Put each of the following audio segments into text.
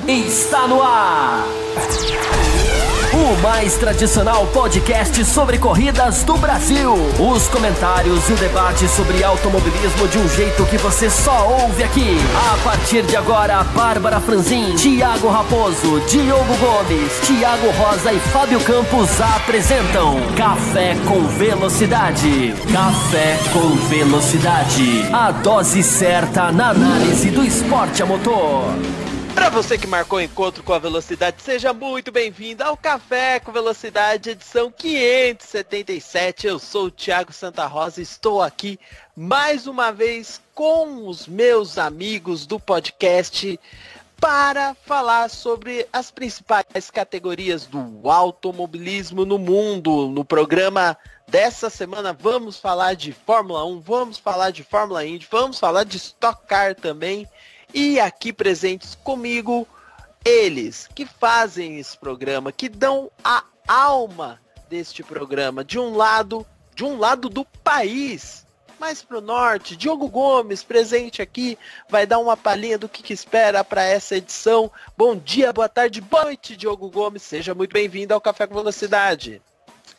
Está no ar! O mais tradicional podcast sobre corridas do Brasil. Os comentários e o debate sobre automobilismo de um jeito que você só ouve aqui. A partir de agora, Bárbara Franzin, Thiago Raposo, Diogo Gomes, Thiago Rosa e Fábio Campos apresentam Café com Velocidade. Café com Velocidade. A dose certa na análise do esporte a motor. Para você que marcou o encontro com a velocidade, seja muito bem-vindo ao Café com Velocidade, edição 577. Eu sou o Thiago Santa Rosa e estou aqui mais uma vez com os meus amigos do podcast para falar sobre as principais categorias do automobilismo no mundo. No programa dessa semana vamos falar de Fórmula 1, vamos falar de Fórmula Indy, vamos falar de Stock Car também. E aqui presentes comigo, eles que fazem esse programa, que dão a alma deste programa, de um lado do país, mais pro norte. Diogo Gomes, presente aqui, vai dar uma palhinha do que espera para essa edição. Bom dia, boa tarde, boa noite, Diogo Gomes, seja muito bem-vindo ao Café com Velocidade.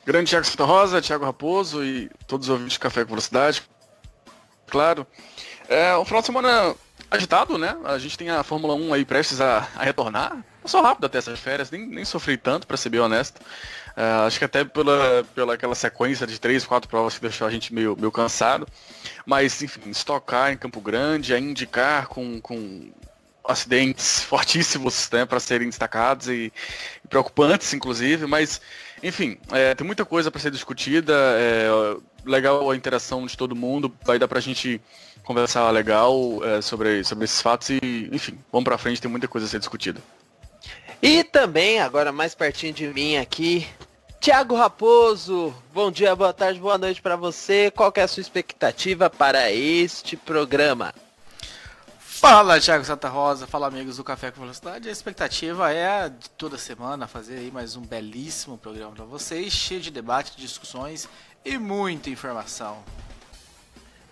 Grande Thiago Santa Rosa, Thiago Raposo e todos os ouvintes de Café com Velocidade. Claro, o final de semana agitado, né? A gente tem a Fórmula 1 aí prestes a retornar. Passou rápido até essas férias, nem sofri tanto, pra ser bem honesto. Acho que até pela aquela sequência de 3, 4 provas que deixou a gente meio cansado. Mas, enfim, Stock Car em Campo Grande, a IndyCar com acidentes fortíssimos, né, para serem destacados e preocupantes, inclusive. Mas, enfim, tem muita coisa para ser discutida. Legal a interação de todo mundo, vai dar pra gente conversar legal sobre esses fatos e, enfim, vamos pra frente, tem muita coisa a ser discutida. E também, agora mais pertinho de mim aqui, Thiago Raposo, bom dia, boa tarde, boa noite pra você, qual que é a sua expectativa para este programa? Fala, Thiago Santa Rosa, fala amigos do Café com Velocidade. A expectativa é de toda semana fazer aí mais um belíssimo programa para vocês, cheio de debate, discussões e muita informação.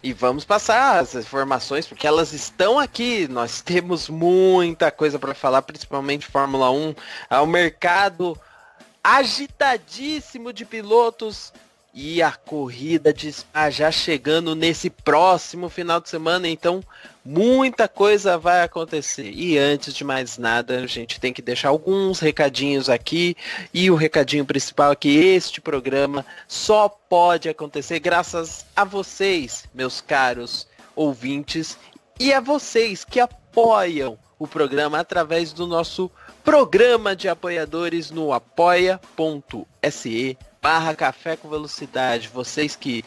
E vamos passar as informações, porque elas estão aqui. Nós temos muita coisa para falar, principalmente Fórmula 1. Há um mercado agitadíssimo de pilotos e a corrida de Spa já chegando nesse próximo final de semana. Então, muita coisa vai acontecer. E antes de mais nada, a gente tem que deixar alguns recadinhos aqui. E o recadinho principal é que este programa só pode acontecer graças a vocês, meus caros ouvintes, e a vocês que apoiam o programa através do nosso programa de apoiadores no apoia.se/Café com Velocidade. Vocês que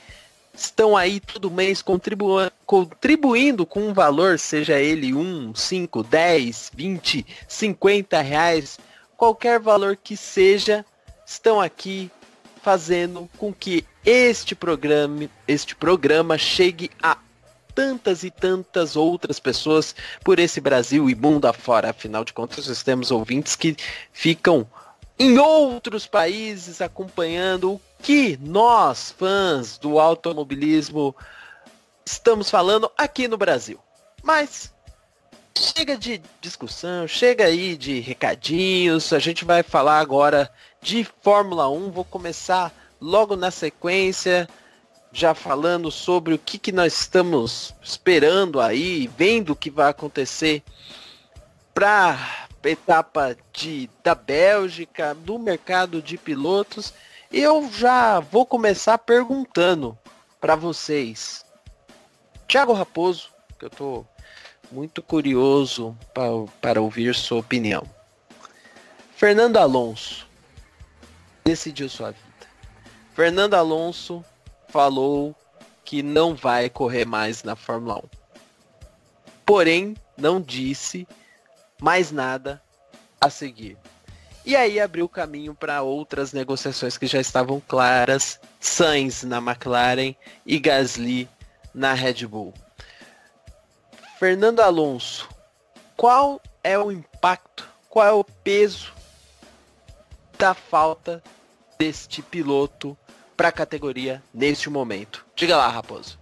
estão aí todo mês contribuindo com um valor, seja ele 1, 5, 10, 20, 50 reais, qualquer valor que seja, estão aqui fazendo com que este programa chegue a tantas e tantas outras pessoas por esse Brasil e mundo afora. Afinal de contas, nós temos ouvintes que ficam em outros países acompanhando o que nós, fãs do automobilismo, estamos falando aqui no Brasil. Mas chega de discussão, chega aí de recadinhos, a gente vai falar agora de Fórmula 1, vou começar logo na sequência, já falando sobre o que nós estamos esperando aí, vendo o que vai acontecer para etapa da Bélgica, do mercado de pilotos. Eu já vou começar perguntando para vocês, Thiago Raposo, que eu tô muito curioso para ouvir sua opinião. Fernando Alonso decidiu sua vida. Fernando Alonso falou que não vai correr mais na Fórmula 1. Porém, não disse mais nada a seguir. E aí abriu caminho para outras negociações que já estavam claras. Sainz na McLaren e Gasly na Red Bull. Fernando Alonso, qual é o impacto, qual é o peso da falta deste piloto para a categoria neste momento? Diga lá, Raposo.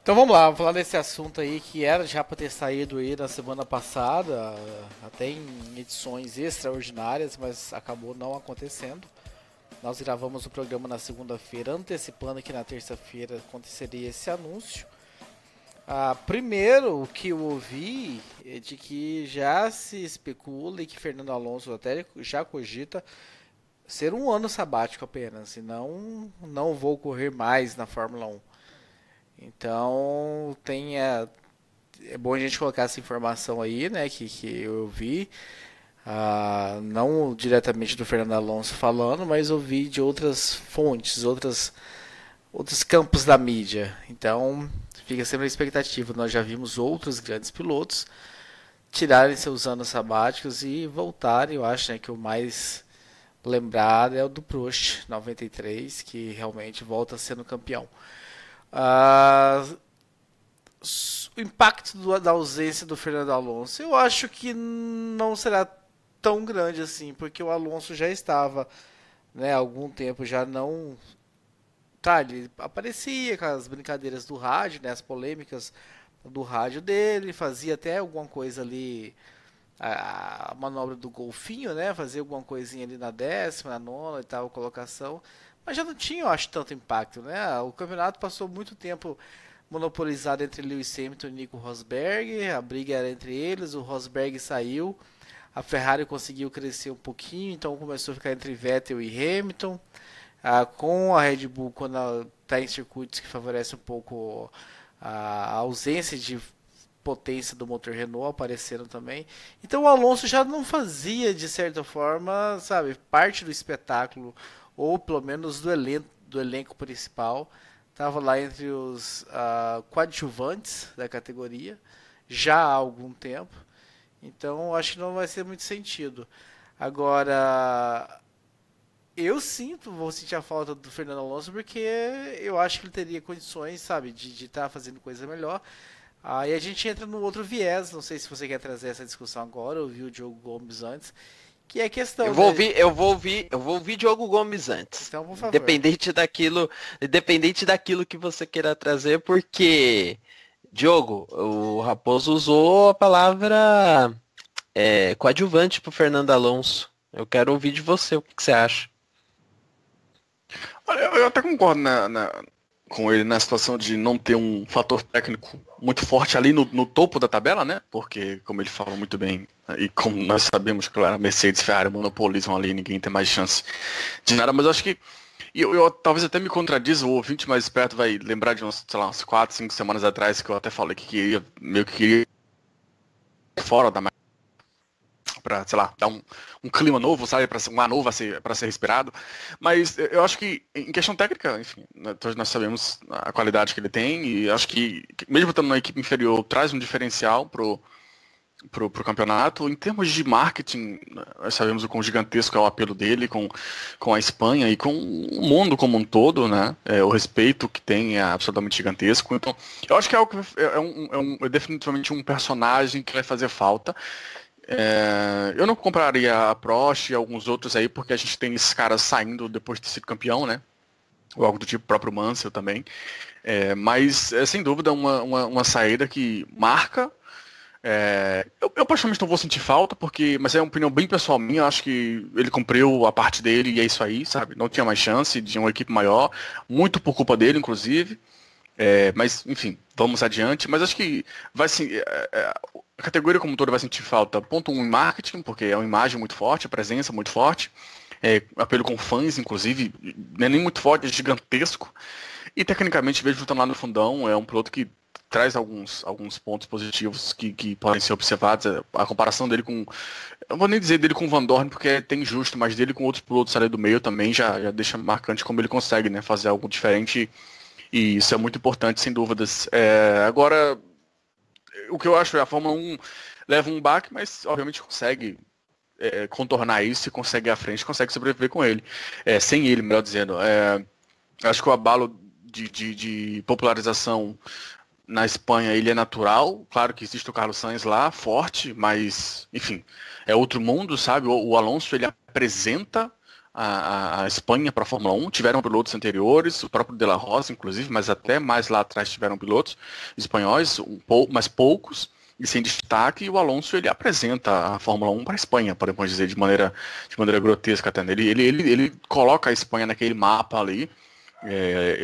Então vamos lá, vamos falar desse assunto aí que era já para ter saído aí na semana passada, até em edições extraordinárias, mas acabou não acontecendo. Nós gravamos o programa na segunda-feira, antecipando que na terça-feira aconteceria esse anúncio. Primeiro, o que eu ouvi é de que já se especula e que Fernando Alonso até já cogita ser um ano sabático apenas, e não vou correr mais na Fórmula 1. Então é bom a gente colocar essa informação aí, né, que eu vi, não diretamente do Fernando Alonso falando, mas ouvi de outras fontes, outros campos da mídia. Então fica sempre a expectativa. Nós já vimos outros grandes pilotos tirarem seus anos sabáticos e voltarem. Eu acho, né, que o mais lembrado é o do Prost, 93, que realmente volta sendo campeão. O impacto da ausência do Fernando Alonso, eu acho que não será tão grande assim, porque o Alonso já estava, né, há algum tempo já não... Tá, ele aparecia com as brincadeiras do rádio, né, as polêmicas do rádio dele, fazia até alguma coisa ali, a manobra do golfinho, né, fazia alguma coisinha ali na 10ª, na 9ª e tal, colocação, mas já não tinha, eu acho, tanto impacto, né? O campeonato passou muito tempo monopolizado entre Lewis Hamilton e Nico Rosberg, a briga era entre eles, o Rosberg saiu, a Ferrari conseguiu crescer um pouquinho, então começou a ficar entre Vettel e Hamilton, com a Red Bull, quando está em circuitos que favorecem um pouco a ausência de potência do motor Renault, apareceram também. Então o Alonso já não fazia, de certa forma, sabe, parte do espetáculo, ou pelo menos do elenco principal. Estava lá entre os coadjuvantes da categoria, já há algum tempo. Então acho que não vai ser muito sentido. Agora, vou sentir a falta do Fernando Alonso, porque eu acho que ele teria condições, sabe, de estar fazendo coisa melhor. E a gente entra no outro viés, não sei se você quer trazer essa discussão agora, eu vi o Diogo Gomes antes, que é a questão... Eu vou ouvir Diogo Gomes antes. Então, por favor. Independente daquilo que você queira trazer, porque, Diogo, o Raposo usou a palavra coadjuvante pro Fernando Alonso. Eu quero ouvir de você, o que você acha? Olha, eu até concordo com ele na situação de não ter um fator técnico muito forte ali no topo da tabela, né? Porque, como ele falou muito bem, e como nós sabemos que a Mercedes e Ferrari monopolizam ali, ninguém tem mais chance de nada, mas eu acho que, eu talvez até me contradiza, o ouvinte mais esperto vai lembrar de umas 4, 5 semanas atrás, que eu até falei que queria fora da para, sei lá, dar um clima novo, sabe, para um ar novo para ser respirado. Mas eu acho que, em questão técnica, enfim, todos nós sabemos a qualidade que ele tem, e acho que, mesmo estando na equipe inferior, traz um diferencial pro campeonato. Em termos de marketing, nós sabemos o quão gigantesco é o apelo dele com a Espanha e com o mundo como um todo, né? O respeito que tem é absolutamente gigantesco. Então, eu acho que é definitivamente um personagem que vai fazer falta. Eu não compraria a Prost e alguns outros aí, porque a gente tem esses caras saindo depois de ter sido campeão, né? Ou algo do tipo, próprio Mansell também. Mas é sem dúvida uma saída que marca. Eu praticamente não vou sentir falta, mas é uma opinião bem pessoal minha. Eu acho que ele cumpriu a parte dele e é isso aí, sabe? Não tinha mais chance de uma equipe maior, muito por culpa dele, inclusive. Mas, enfim, vamos adiante. Mas acho que vai sim. A categoria como toda vai sentir falta, ponto 1 em marketing, porque é uma imagem muito forte, a presença muito forte, apelo com fãs, inclusive, não é nem muito forte, é gigantesco. E tecnicamente, mesmo estando lá no fundão, é um piloto que traz alguns pontos positivos que podem ser observados. A comparação dele com... Eu não vou nem dizer dele com o Van Dorn, porque é até injusto, mas dele com outros pilotos ali do meio também já deixa marcante como ele consegue, né, fazer algo diferente, e isso é muito importante, sem dúvidas. Agora, o que eu acho é a Fórmula 1 leva um baque, mas obviamente consegue contornar isso e consegue ir à frente, consegue sobreviver com ele. Sem ele, melhor dizendo. Acho que o abalo de popularização na Espanha, ele é natural. Claro que existe o Carlos Sainz lá, forte, mas, enfim, é outro mundo, sabe? O Alonso, ele apresenta a Espanha para a Fórmula 1, tiveram pilotos anteriores, o próprio De La Rosa, inclusive, mas até mais lá atrás tiveram pilotos espanhóis, mas poucos, e sem destaque, e o Alonso ele apresenta a Fórmula 1 para a Espanha, podemos dizer, de maneira grotesca até. Ele coloca a Espanha naquele mapa ali,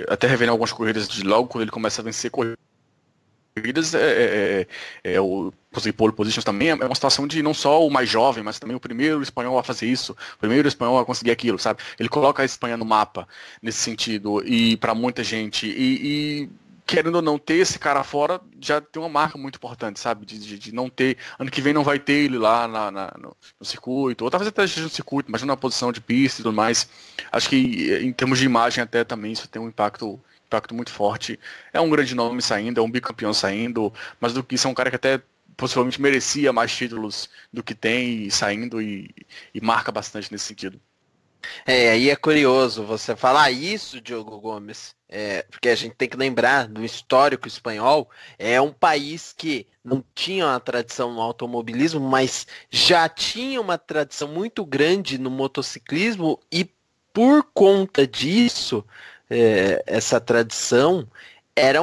até revendo algumas corridas de logo quando ele começa a vencer corridas, o pole positions também é uma situação de não só o mais jovem, mas também o primeiro espanhol a fazer isso, o primeiro espanhol a conseguir aquilo, sabe? Ele coloca a Espanha no mapa nesse sentido, e para muita gente, e querendo ou não ter esse cara fora, já tem uma marca muito importante, sabe? De não ter, ano que vem não vai ter ele lá no circuito, ou talvez até esteja no circuito, mas não na posição de pista e tudo mais. Acho que em termos de imagem até também isso tem um impacto muito forte. É um grande nome saindo, é um bicampeão saindo, mas do que isso é um cara que até possivelmente merecia mais títulos do que tem saindo e marca bastante nesse sentido. Aí é curioso você falar isso, Diogo Gomes, porque a gente tem que lembrar do histórico espanhol, é um país que não tinha uma tradição no automobilismo, mas já tinha uma tradição muito grande no motociclismo, e por conta disso, essa tradição é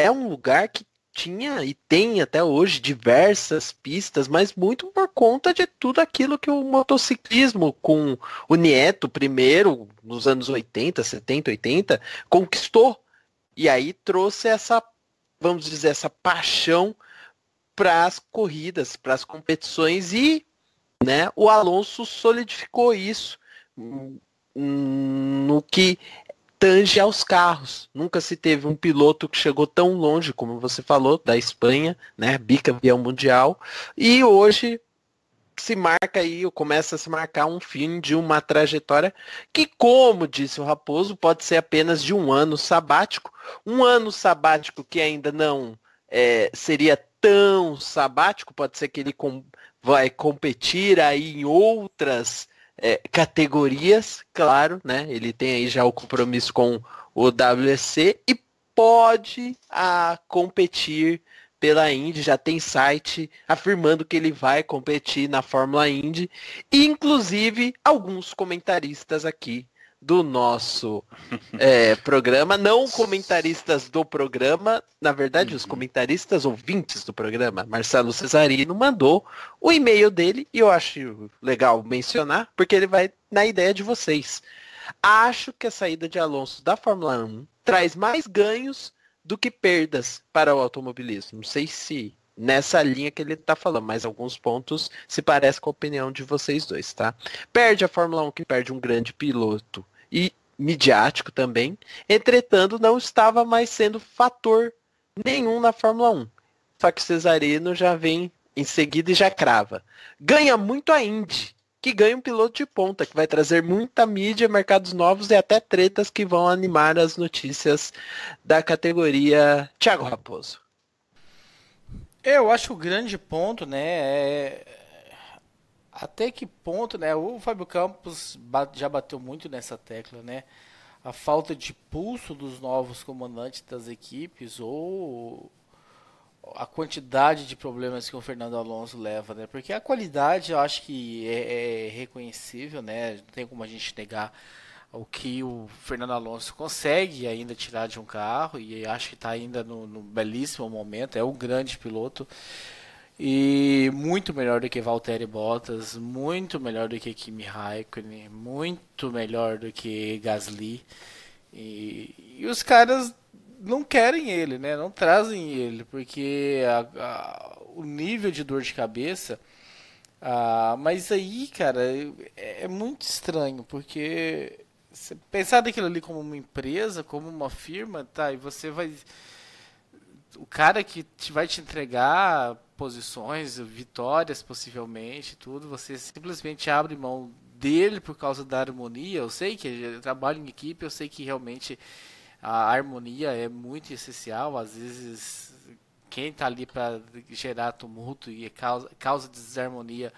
um lugar que tinha e tem até hoje diversas pistas, mas muito por conta de tudo aquilo que o motociclismo, com o Nieto primeiro, nos anos 80, 70, 80, conquistou. E aí trouxe essa, vamos dizer, essa paixão para as corridas, para as competições, e né, o Alonso solidificou isso no que tange aos carros. Nunca se teve um piloto que chegou tão longe, como você falou, da Espanha, né, bicampeão mundial, e hoje se marca aí, começa a se marcar um fim de uma trajetória que, como disse o Raposo, pode ser apenas de um ano sabático que ainda não seria tão sabático, pode ser que ele vai competir aí em outras categorias, claro, né? Ele tem aí já o compromisso com o WEC e pode competir pela Indy, já tem site afirmando que ele vai competir na Fórmula Indy, e inclusive alguns comentaristas aqui do nosso programa, não comentaristas do programa, na verdade os comentaristas ouvintes do programa, Marcelo Cesarino mandou o e-mail dele, e eu acho legal mencionar, porque ele vai na ideia de vocês. Acho que a saída de Alonso da Fórmula 1 traz mais ganhos do que perdas para o automobilismo. Não sei se nessa linha que ele está falando, mas alguns pontos se parecem com a opinião de vocês dois, tá? Perde a Fórmula 1, que perde um grande piloto e midiático também. Entretanto, não estava mais sendo fator nenhum na Fórmula 1. Só que o Cesarino já vem em seguida e já crava. Ganha muito a Indy, que ganha um piloto de ponta, que vai trazer muita mídia, mercados novos e até tretas que vão animar as notícias da categoria. Thiago Raposo. Eu acho que o grande ponto, né, até que ponto, né, o Fábio Campos já bateu muito nessa tecla, né, a falta de pulso dos novos comandantes das equipes, ou a quantidade de problemas que o Fernando Alonso leva, né, porque a qualidade eu acho que é reconhecível, né, não tem como a gente negar o que o Fernando Alonso consegue ainda tirar de um carro, e acho que está ainda no belíssimo momento, é um grande piloto, e muito melhor do que Valtteri Bottas, muito melhor do que Kimi Raikkonen, muito melhor do que Gasly, e os caras não querem ele, né? Não trazem ele, porque o nível de dor de cabeça, mas aí, cara, é muito estranho, porque você pensar daquilo ali como uma empresa, como uma firma, tá, e você vai, o cara que vai te entregar posições, vitórias possivelmente, tudo, você simplesmente abre mão dele por causa da harmonia. Eu sei que eu trabalho em equipe, eu sei que realmente a harmonia é muito essencial. Às vezes quem está ali para gerar tumulto e causa desarmonia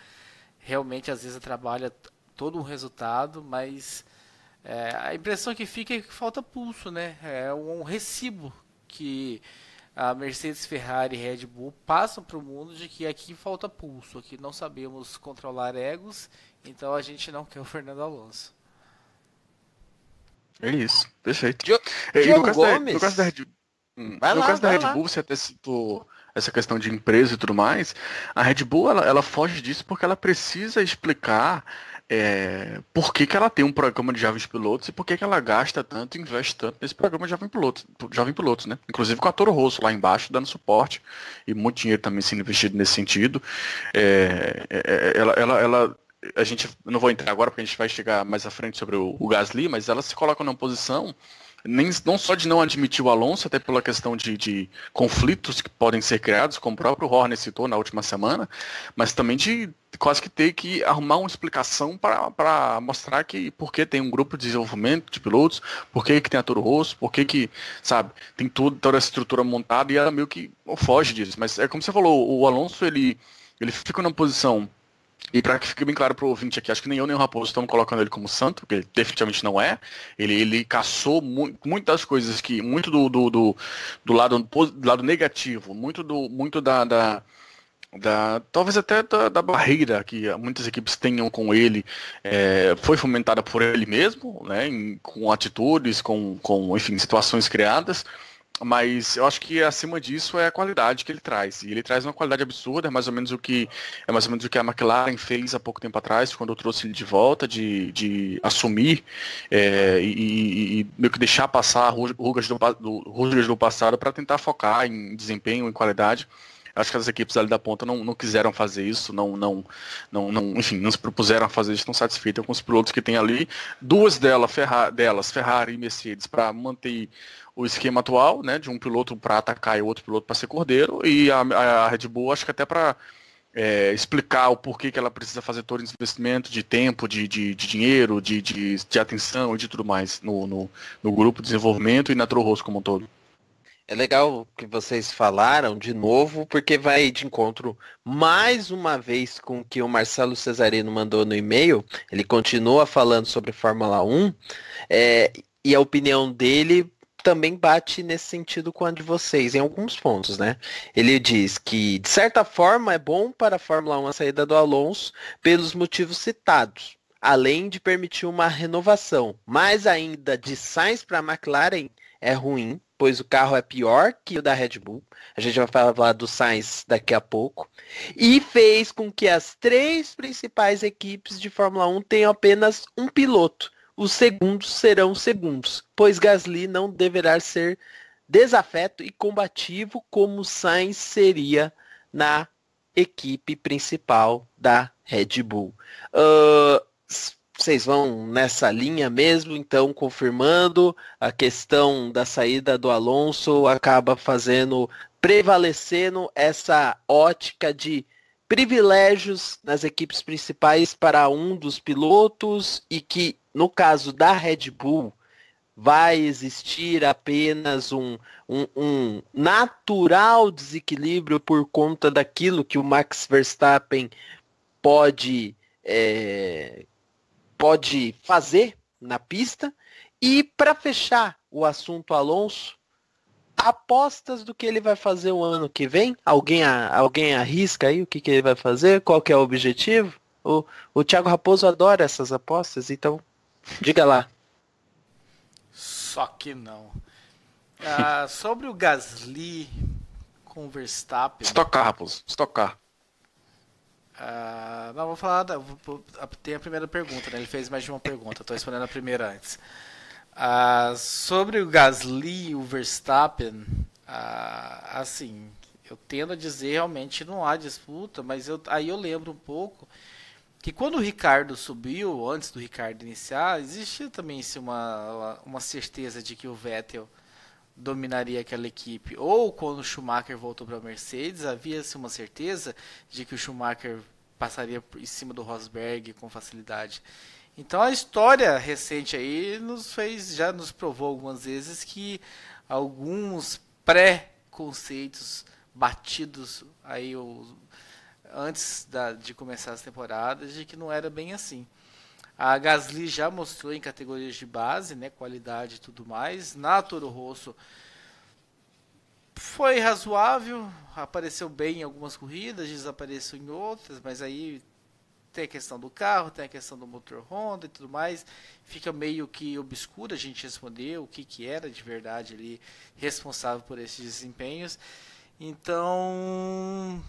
realmente às vezes trabalha todo um resultado, mas a impressão que fica é que falta pulso, né? É um recibo que a Mercedes, Ferrari e Red Bull passam para o mundo, de que aqui falta pulso, aqui não sabemos controlar egos, então a gente não quer o Fernando Alonso. É isso, perfeito. Diogo no caso Gomes? no caso da Red, Vai no lá, caso da vai Red lá. Bull, você até citou essa questão de empresa e tudo mais. A Red Bull, ela foge disso porque ela precisa explicar por que que ela tem um programa de jovens pilotos e por que que ela gasta tanto e investe tanto nesse programa de jovem pilotos, né? Inclusive com a Toro Rosso lá embaixo dando suporte e muito dinheiro também sendo investido nesse sentido. A gente, eu não vou entrar agora porque a gente vai chegar mais à frente sobre o Gasly, mas ela se coloca numa posição não só de não admitir o Alonso, até pela questão de conflitos que podem ser criados, como o próprio Horner citou na última semana, mas também de quase que ter que arrumar uma explicação para mostrar que por que tem um grupo de desenvolvimento de pilotos, por que tem a Toro Rosso, por que, sabe, tem toda essa estrutura montada e ela meio que foge disso. Mas é como você falou, o Alonso, ele fica numa posição. E para que fique bem claro para o ouvinte aqui, acho que nem eu nem o Raposo estamos colocando ele como santo, porque ele definitivamente não é. Ele caçou muitas coisas que, muito do lado negativo, muito talvez até da barreira que muitas equipes tenham com ele, foi fomentada por ele mesmo, né, com atitudes, enfim, situações criadas. Mas eu acho que acima disso é a qualidade que ele traz. E ele traz uma qualidade absurda, é mais ou menos o que a McLaren fez há pouco tempo atrás, quando eu trouxe ele de volta, de assumir e meio que deixar passar rugas do passado para tentar focar em desempenho, em qualidade. Acho que as equipes ali da ponta não quiseram fazer isso, enfim, não se propuseram a fazer isso, estão satisfeitas com os pilotos que tem ali. Duas delas, Ferrari e Mercedes, para manter o esquema atual, né, de um piloto para atacar e o outro piloto para ser cordeiro, e a Red Bull, acho que até para explicar o porquê que ela precisa fazer todo esse investimento de tempo, de dinheiro, de atenção e de tudo mais no grupo de desenvolvimento e na Toro Rosso como um todo. É legal que vocês falaram de novo, porque vai de encontro mais uma vez com o que o Marcelo Cesarino mandou no e-mail. Ele continua falando sobre Fórmula 1, e a opinião dele também bate nesse sentido com a de vocês, em alguns pontos, né? Ele diz que, de certa forma, é bom para a Fórmula 1 a saída do Alonso pelos motivos citados, além de permitir uma renovação. Mas ainda de Sainz para a McLaren é ruim, pois o carro é pior que o da Red Bull. A gente vai falar do Sainz daqui a pouco. E fez com que as três principais equipes de Fórmula 1 tenham apenas um piloto. Os segundos serão segundos, pois Gasly não deverá ser desafeto e combativo como Sainz seria na equipe principal da Red Bull. Vocês vão nessa linha mesmo, então, confirmando a questão da saída do Alonso acaba prevalecendo essa ótica de privilégios nas equipes principais para um dos pilotos e que, no caso da Red Bull, vai existir apenas um natural desequilíbrio por conta daquilo que o Max Verstappen pode fazer na pista. E para fechar o assunto Alonso, apostas do que ele vai fazer o ano que vem? Alguém arrisca aí o que ele vai fazer? Qual que é o objetivo? O Thiago Raposo adora essas apostas, então diga lá. Só que não. Sobre o Gasly com o Verstappen... Estocar, Raposo, estocar. Não, vou falar. Tem a primeira pergunta, né? Ele fez mais de uma pergunta, estou respondendo a primeira antes. Sobre o Gasly e o Verstappen, assim, eu tendo a dizer realmente não há disputa, mas aí eu lembro um pouco que quando o Ricardo subiu, antes do Ricardo iniciar, existia também uma certeza de que o Vettel dominaria aquela equipe. Ou quando o Schumacher voltou para a Mercedes, havia-se uma certeza de que o Schumacher passaria por cima do Rosberg com facilidade. Então a história recente aí já nos provou algumas vezes que alguns pré-conceitos batidos aí antes de começar as temporadas, de que não era bem assim. A Gasly já mostrou em categorias de base, né, qualidade e tudo mais. Na Toro Rosso foi razoável, apareceu bem em algumas corridas, desapareceu em outras, mas aí tem a questão do carro, tem a questão do motor Honda e tudo mais. Fica meio que obscuro a gente responder o que era de verdade ali responsável por esses desempenhos. Então,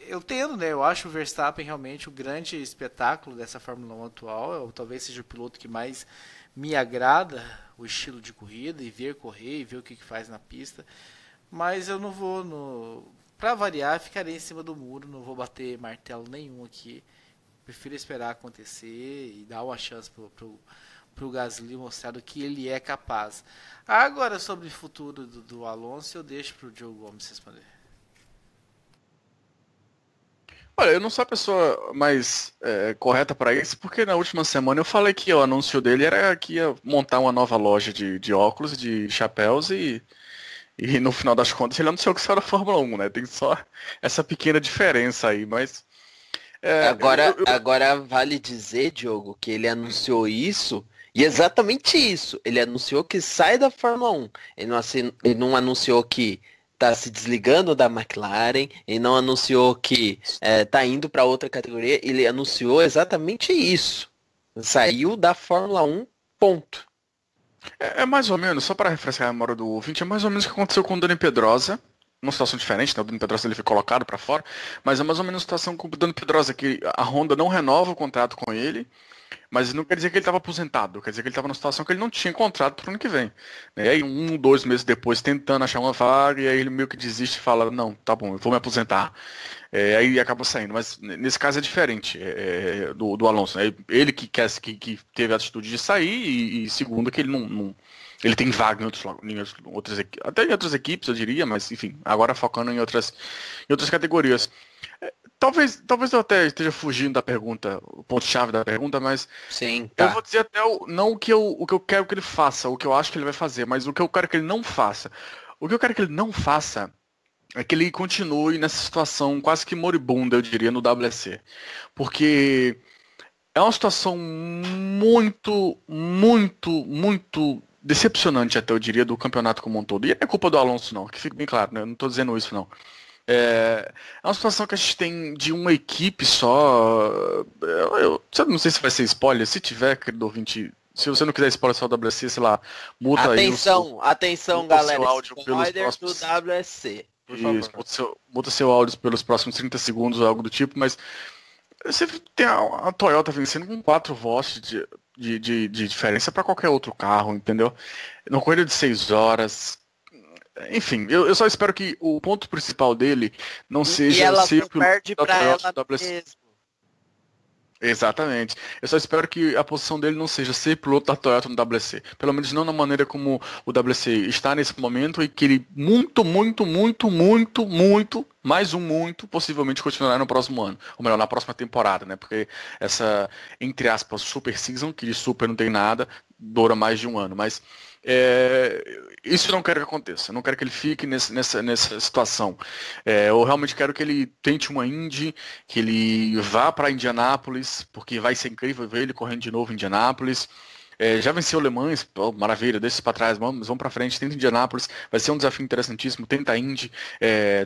eu tendo, né? Eu acho o Verstappen realmente o grande espetáculo dessa Fórmula 1 atual. Talvez seja o piloto que mais me agrada o estilo de corrida e ver correr e ver o que faz na pista. Mas eu não vou, para variar, ficarei em cima do muro, não vou bater martelo nenhum aqui. Prefiro esperar acontecer e dar uma chance pro Gasly mostrar do que ele é capaz. Agora, sobre o futuro do Alonso, eu deixo pro Diogo Gomes responder. Olha, eu não sou a pessoa mais correta para isso, porque na última semana eu falei que o anúncio dele era que ia montar uma nova loja de óculos, de chapéus e no final das contas ele anunciou que saiu da Fórmula 1, né? Tem só essa pequena diferença aí, mas... Agora vale dizer, Diogo, que ele anunciou isso, e exatamente isso. Ele anunciou que sai da Fórmula 1. Ele não anunciou que tá se desligando da McLaren, ele não anunciou que tá indo para outra categoria, ele anunciou exatamente isso. Saiu da Fórmula 1, ponto. É mais ou menos, só para refrescar a memória do ouvinte, é mais ou menos o que aconteceu com o Dani Pedrosa, uma situação diferente, né? O Dani Pedrosa ele foi colocado para fora, mas é mais ou menos a situação com o Dani Pedrosa, que a Honda não renova o contrato com ele, mas não quer dizer que ele estava aposentado, quer dizer que ele estava numa situação que ele não tinha contrato para o ano que vem. E aí 2 meses depois tentando achar uma vaga, e aí ele meio que desiste e fala, não, tá bom, eu vou me aposentar. Aí acaba saindo, mas nesse caso é diferente do Alonso, né? Ele que teve a atitude de sair, e segundo que ele não ele tem vaga em outras equipes, até em outras equipes eu diria, mas enfim, agora focando em outras categorias. Talvez eu até esteja fugindo da pergunta, o ponto-chave da pergunta, mas sim, tá. Eu vou dizer até não o que eu quero que ele faça, o que eu acho que ele vai fazer, mas o que eu quero que ele não faça. O que eu quero que ele não faça é que ele continue nessa situação quase que moribunda, eu diria, no WEC. Porque é uma situação muito, muito, muito decepcionante até, eu diria, do campeonato como um todo. E não é culpa do Alonso, não, que fique bem claro, né? Eu não estou dizendo isso, não. É uma situação que a gente tem de uma equipe só. Eu não sei se vai ser spoiler. Se tiver, querido ouvinte, se você não quiser spoiler só do WEC, sei lá, muta atenção, galera. Seu áudio pelos próximos... do WEC. Por favor. Muta seu áudio pelos próximos 30 segundos ou algo do tipo, mas você tem a Toyota vencendo com 4 volts de diferença para qualquer outro carro, entendeu? Numa corrida de 6 horas. Enfim, eu só espero que o ponto principal dele não seja ser perde para ela mesmo. Exatamente. Eu só espero que a posição dele não seja ser piloto da Toyota no WEC. Pelo menos não na maneira como o WEC está nesse momento, e que ele muito, possivelmente continuará no próximo ano. Ou melhor, na próxima temporada, né? Porque essa, entre aspas, super season, que de super não tem nada, dura mais de um ano. Mas isso eu não quero que aconteça. Eu não quero que ele fique nessa situação. Eu realmente quero que ele tente uma Indy, que ele vá para Indianápolis, porque vai ser incrível ver ele correndo de novo em Indianápolis. Já venceu Le Mans, maravilha, deixa isso para trás, vamos para frente, tenta Indianápolis, vai ser um desafio interessantíssimo, tenta a Indy,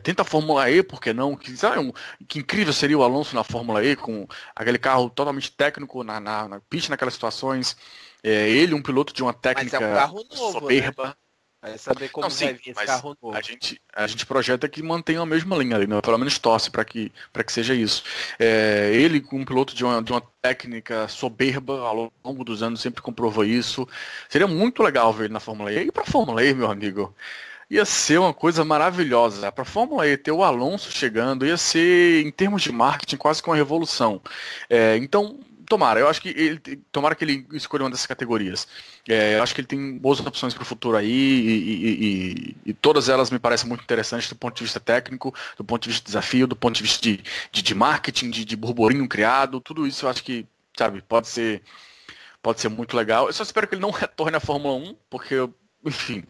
tenta a Fórmula E, por que não? Que incrível seria o Alonso na Fórmula E, com aquele carro totalmente técnico na pista, naquelas situações. Ele, um piloto de uma técnica um carro novo, soberba. Né? Vai saber como vai vir esse carro novo. A gente projeta que mantenha a mesma linha ali, né? Pelo menos torce para que seja isso. Ele, um piloto de uma técnica soberba, ao longo dos anos sempre comprovou isso. Seria muito legal ver ele na Fórmula E. E para a Fórmula E, meu amigo, ia ser uma coisa maravilhosa. Para a Fórmula E ter o Alonso chegando, ia ser, em termos de marketing, quase que uma revolução. Então, tomara que ele escolha uma dessas categorias. Eu acho que ele tem boas opções para o futuro aí, e todas elas me parecem muito interessantes do ponto de vista técnico, do ponto de vista de desafio, do ponto de vista de marketing, de burburinho criado, tudo isso eu acho que, sabe, pode ser muito legal. Eu só espero que ele não retorne à Fórmula 1, porque, enfim,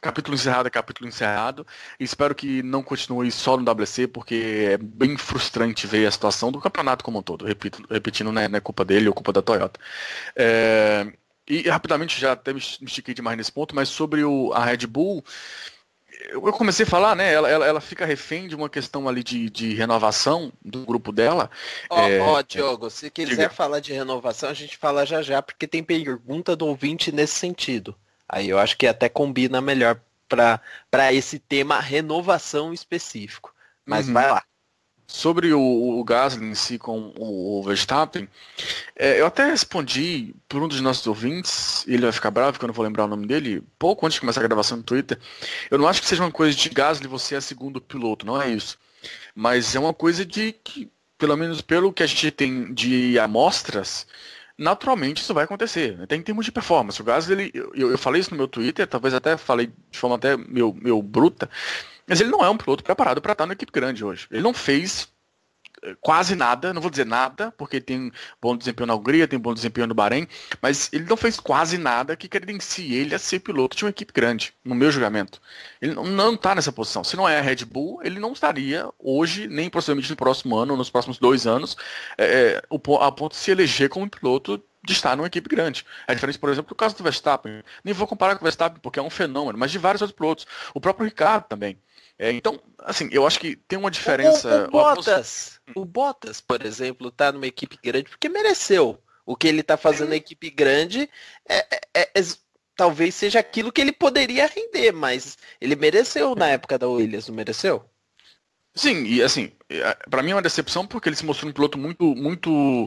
capítulo encerrado é capítulo encerrado, e espero que não continue só no WEC, porque é bem frustrante ver a situação do campeonato como um todo. Repetindo, não é culpa dele ou culpa da Toyota. E rapidamente, já até me estiquei demais nesse ponto, mas sobre a Red Bull, eu comecei a falar, né? Ela fica refém de uma questão ali de renovação do grupo dela. Diogo, se quiser diga. falar de renovação, a gente fala já já, porque tem pergunta do ouvinte nesse sentido. Aí eu acho que até combina melhor para esse tema renovação específico. Mas vai lá. Sobre o Gasly em si com o Verstappen, eu até respondi por um dos nossos ouvintes, ele vai ficar bravo que eu não vou lembrar o nome dele, pouco antes de começar a gravação no Twitter. Eu não acho que seja uma coisa de Gasly você é segundo piloto, não é isso. Mas é uma coisa de que, pelo menos pelo que a gente tem de amostras, naturalmente isso vai acontecer. Até em termos de performance. O Gasly, eu falei isso no meu Twitter, talvez até falei de forma até meio bruta, mas ele não é um piloto preparado para estar na equipe grande hoje. Ele não fez quase nada, não vou dizer nada, porque tem bom desempenho na Hungria, tem bom desempenho no Bahrein, mas ele não fez quase nada que credencie ele a ser piloto de uma equipe grande, no meu julgamento. Ele não está nessa posição. Se não é a Red Bull, ele não estaria hoje, nem possivelmente no próximo ano, nos próximos 2 anos, a ponto de se eleger como piloto de estar numa equipe grande. É diferente, por exemplo, do caso do Verstappen. Nem vou comparar com o Verstappen, porque é um fenômeno, mas de vários outros pilotos. O próprio Ricardo também. Então, assim, eu acho que tem uma diferença. O Bottas, por exemplo, tá numa equipe grande porque mereceu. O que ele tá fazendo na equipe grande talvez seja aquilo que ele poderia render, mas ele mereceu na época da Williams, não mereceu? Sim, e assim, pra mim é uma decepção porque ele se mostrou um piloto muito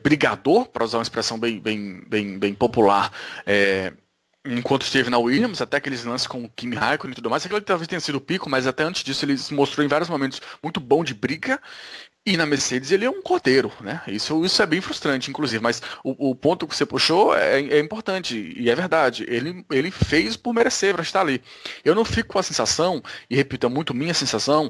brigador, para usar uma expressão bem popular, enquanto esteve na Williams, até aqueles lances com o Kimi Raikkonen e tudo mais. Aquilo talvez tenha sido o pico, mas até antes disso ele se mostrou em vários momentos muito bom de briga. E na Mercedes ele é um cordeiro, né? Isso é bem frustrante, inclusive. Mas o ponto que você puxou é importante e é verdade. Ele fez por merecer para estar ali. Eu não fico com a sensação, e repito, é muito minha sensação,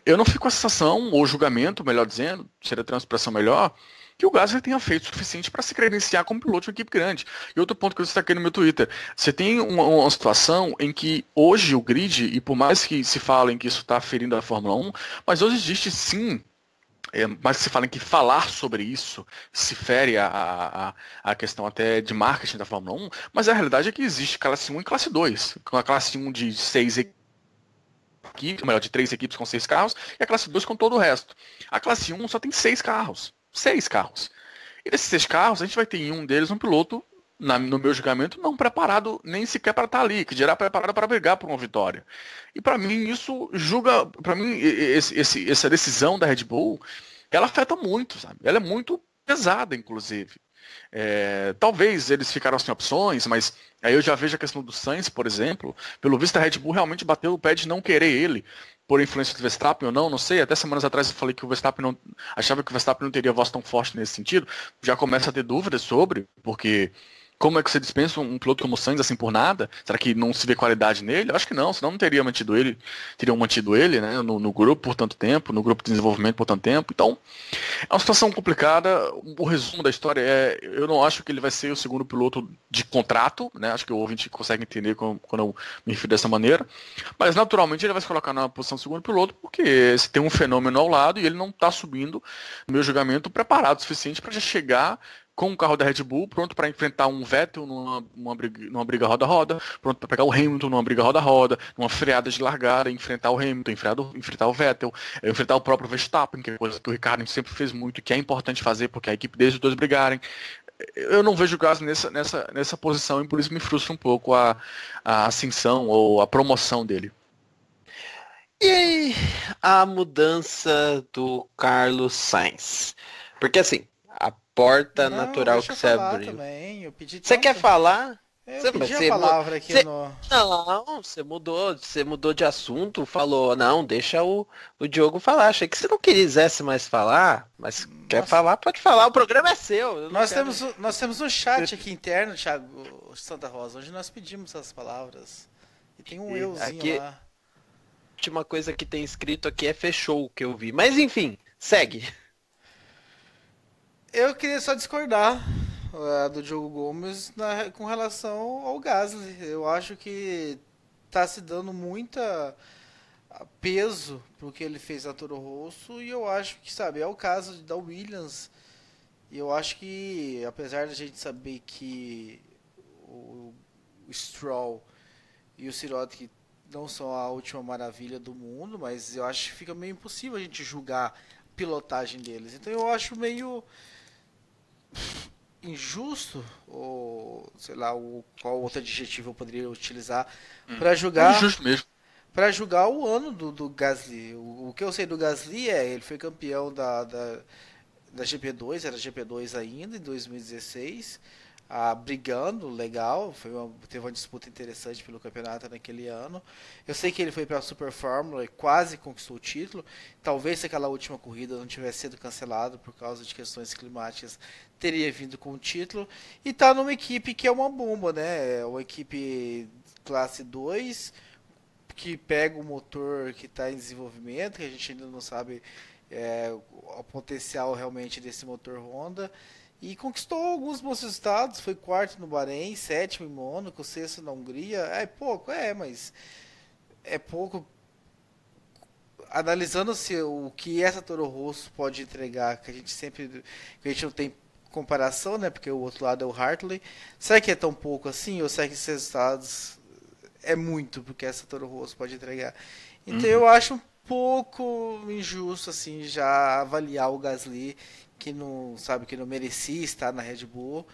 eu não fico com a sensação, ou julgamento, melhor dizendo, seria ter uma expressão melhor, que o Gasly tenha feito o suficiente para se credenciar como piloto de uma equipe grande. E outro ponto que eu destaquei no meu Twitter, você tem uma situação em que hoje o grid, e por mais que se falem que isso está ferindo a Fórmula 1, mas hoje existe sim, mas se fala que falar sobre isso se fere a questão até de marketing da Fórmula 1, mas a realidade é que existe classe 1 e classe 2, com a classe 1 de 6 equipes, melhor, de 3 equipes com 6 carros, e a classe 2 com todo o resto. A classe 1 só tem 6 carros. 6 carros. E desses 6 carros, a gente vai ter em um deles um piloto, no meu julgamento, não preparado nem sequer para estar ali, que dirá preparado para brigar por uma vitória. E para mim, isso para mim, essa decisão da Red Bull, ela afeta muito, sabe? Ela é muito pesada, inclusive. Talvez eles ficaram sem opções, mas aí eu já vejo a questão do Sainz, por exemplo. Pelo visto, a Red Bull realmente bateu o pé de não querer ele, por influência do Verstappen ou não sei. Até semanas atrás eu falei que o Verstappen não achava que o Verstappen não teria voz tão forte nesse sentido. Já começa a ter dúvidas sobre, porque como é que você dispensa um piloto como o Sainz assim por nada? Será que não se vê qualidade nele? Eu acho que não, senão não teriam mantido ele, né, no grupo por tanto tempo, no grupo de desenvolvimento por tanto tempo. Então, é uma situação complicada. O resumo da história eu não acho que ele vai ser o segundo piloto de contrato, né? Acho que o ouvinte consegue entender quando eu me refiro dessa maneira. Mas naturalmente ele vai se colocar na posição de segundo piloto, porque se tem um fenômeno ao lado e ele não está subindo, no meu julgamento, preparado o suficiente para já chegar com o carro da Red Bull, pronto para enfrentar um Vettel numa briga roda-roda, pronto para pegar o Hamilton numa briga roda-roda, numa freada de largada, enfrentar o Hamilton, enfrentar o Vettel, enfrentar o próprio Verstappen, que é coisa que o Ricardo sempre fez muito, que é importante fazer, porque a equipe desde os dois brigarem. Eu não vejo o Gasly nessa posição e por isso me frustra um pouco a ascensão ou a promoção dele. E aí, a mudança do Carlos Sainz? Porque assim, a porta natural que você abriu. Você quer falar? Eu pedi a palavra aqui no... Não, você mudou de assunto, falou, não, deixa o Diogo falar. Achei que você não quisesse mais falar, mas quer falar, pode falar, o programa é seu. Nós temos um chat aqui interno, Thiago Santa Rosa, onde nós pedimos as palavras. E tem um euzinho aqui, lá. A última coisa que tem escrito aqui é fechou o que eu vi. Mas enfim, segue. Eu queria só discordar do Diogo Gomes com relação ao Gasly. Eu acho que está se dando muita peso pro que ele fez na Toro Rosso, e eu acho que, sabe, é o caso da Williams. E eu acho que, apesar da gente saber que o Stroll e o Sirotkin não são a última maravilha do mundo, mas eu acho que fica meio impossível a gente julgar a pilotagem deles. Então eu acho meio injusto, ou sei lá, qual outro adjetivo eu poderia utilizar para julgar. É injusto mesmo. Para julgar o ano do Gasly. O que eu sei do Gasly ele foi campeão da GP2, era GP2 ainda, em 2016, brigando, legal, teve uma disputa interessante pelo campeonato naquele ano. Eu sei que ele foi para a Super Fórmula e quase conquistou o título. Talvez se aquela última corrida não tivesse sido cancelado por causa de questões climáticas, teria vindo com o título. E tá numa equipe que é uma bomba, né? É uma equipe classe 2, que pega o motor que está em desenvolvimento, que a gente ainda não sabe o potencial realmente desse motor Honda, e conquistou alguns bons resultados. Foi quarto no Bahrein, sétimo em Mônaco, sexto na Hungria. É pouco, mas é pouco analisando o que essa Toro Rosso pode entregar, que a gente não tem comparação, né, porque o outro lado é o Hartley. Será que é tão pouco assim, ou será que esses resultados é muito porque essa Toro Rosso pode entregar? Então eu acho um pouco injusto assim já avaliar o Gasly, que não merecia estar na Red Bull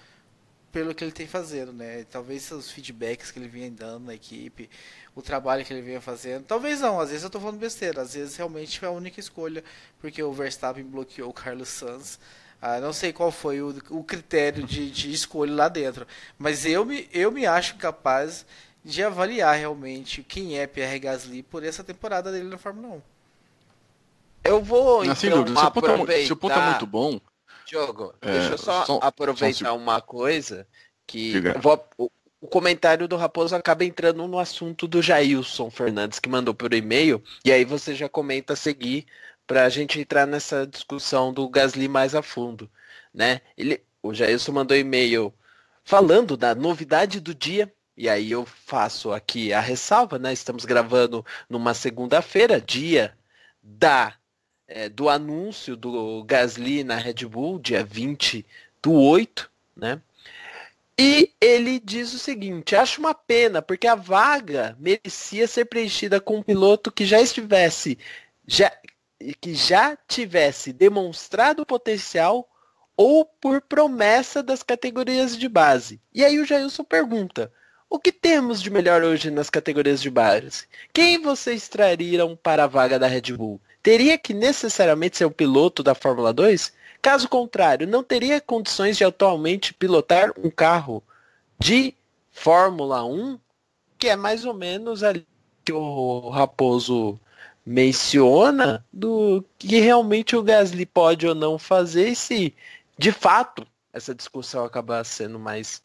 pelo que ele tem fazendo, né? Talvez os feedbacks que ele vinha dando na equipe, o trabalho que ele vinha fazendo, talvez não, às vezes eu tô falando besteira, às vezes realmente foi a única escolha porque o Verstappen bloqueou o Carlos Sainz. Não sei qual foi o critério de escolha lá dentro, mas eu me acho capaz de avaliar realmente quem é Pierre Gasly por essa temporada dele na Fórmula 1. Eu vou Sem então dúvida, seu ponto é muito bom. Diogo, deixa eu só aproveitar uma coisa, que o comentário do Raposo acaba entrando no assunto do Jailson Fernandes, que mandou por e-mail, e aí você já comenta a seguir para a gente entrar nessa discussão do Gasly mais a fundo, né? O Jailson mandou e-mail falando da novidade do dia. E aí eu faço aqui a ressalva, né? Estamos gravando numa segunda-feira, dia do anúncio do Gasly na Red Bull, dia 20/8, né? E ele diz o seguinte: acho uma pena, porque a vaga merecia ser preenchida com um piloto que já tivesse demonstrado potencial ou por promessa das categorias de base. E aí o Jailson pergunta: o que temos de melhor hoje nas categorias de base? Quem vocês trariam para a vaga da Red Bull? Teria que necessariamente ser o piloto da Fórmula 2? Caso contrário, não teria condições de atualmente pilotar um carro de Fórmula 1? Que é mais ou menos ali que o Raposo menciona, do que realmente o Gasly pode ou não fazer, e se de fato essa discussão acabar sendo mais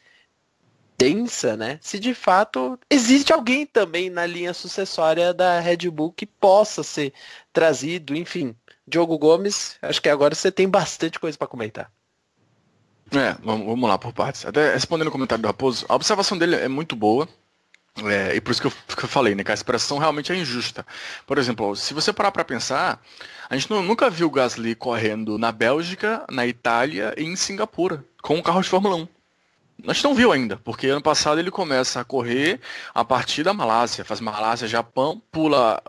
densa, né? Se de fato existe alguém também na linha sucessória da Red Bull que possa ser trazido, enfim. Diogo Gomes, acho que agora você tem bastante coisa para comentar. Vamos lá por partes. Até respondendo o comentário do Raposo, a observação dele é muito boa. E por isso que eu falei, né, que a expressão realmente é injusta. Por exemplo, se você parar para pensar, a gente nunca viu o Gasly correndo na Bélgica, na Itália e em Singapura, com um carro de Fórmula 1. A gente não viu ainda, porque ano passado ele começa a correr a partir da Malásia, faz Malásia, Japão, pula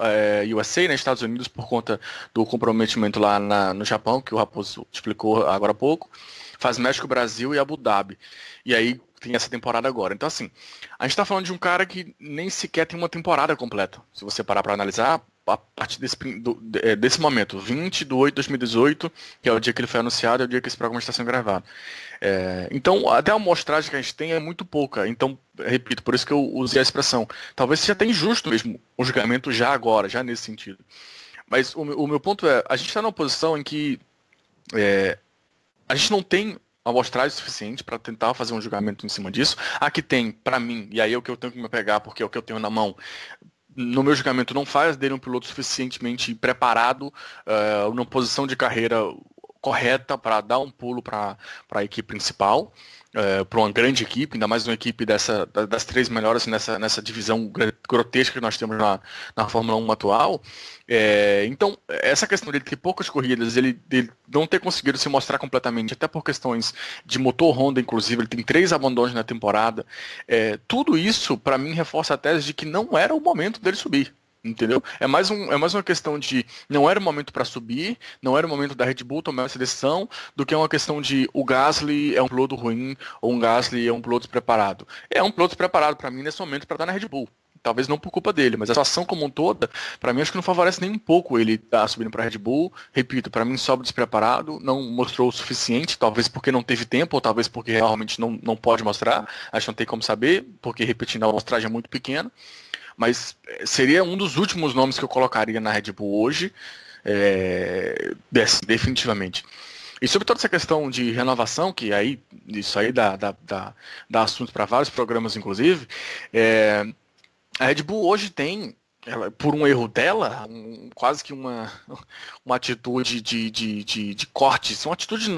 USA, né, Estados Unidos, por conta do comprometimento lá no Japão, que o Raposo explicou agora há pouco, faz México, Brasil e Abu Dhabi. E aí tem essa temporada agora. Então assim, a gente está falando de um cara que nem sequer tem uma temporada completa, se você parar para analisar, a partir desse momento, 20/8/2018, que é o dia que ele foi anunciado, é o dia que esse programa está sendo gravado. Então, até a amostragem que a gente tem é muito pouca. Então, repito, por isso que eu usei a expressão. Talvez seja até injusto mesmo o julgamento já agora, já nesse sentido. Mas o meu ponto é, a gente está numa posição em que a gente não tem amostragem suficiente para tentar fazer um julgamento em cima disso. Aqui tem, para mim, e aí é o que eu tenho que me pegar, porque é o que eu tenho na mão, no meu julgamento, não faz dele um piloto suficientemente preparado, numa posição de carreira correta para dar um pulo para a equipe principal, para uma grande equipe, ainda mais uma equipe das 3 melhores nessa divisão grotesca que nós temos na Fórmula 1 atual. Então, essa questão dele ter poucas corridas, ele não ter conseguido se mostrar completamente, até por questões de motor Honda, inclusive, ele tem 3 abandonos na temporada, tudo isso, para mim, reforça a tese de que não era o momento dele subir. Entendeu? É mais uma questão de não era o momento para subir, não era o momento da Red Bull tomar essa decisão, do que uma questão de o Gasly é um piloto ruim ou um Gasly é um piloto despreparado. É um piloto despreparado para mim nesse momento para estar na Red Bull. Talvez não por culpa dele, mas a situação como um toda, para mim acho que não favorece nem um pouco ele estar subindo para a Red Bull. Repito, para mim sobe despreparado, não mostrou o suficiente, talvez porque não teve tempo, ou talvez porque realmente não pode mostrar. Acho que não tem como saber, porque repetindo a amostragem é muito pequena. Mas seria um dos últimos nomes que eu colocaria na Red Bull hoje, definitivamente. E sobre toda essa questão de renovação, que aí isso aí dá assunto para vários programas, inclusive, a Red Bull hoje tem, por um erro dela, quase que uma atitude de cortes, uma atitude,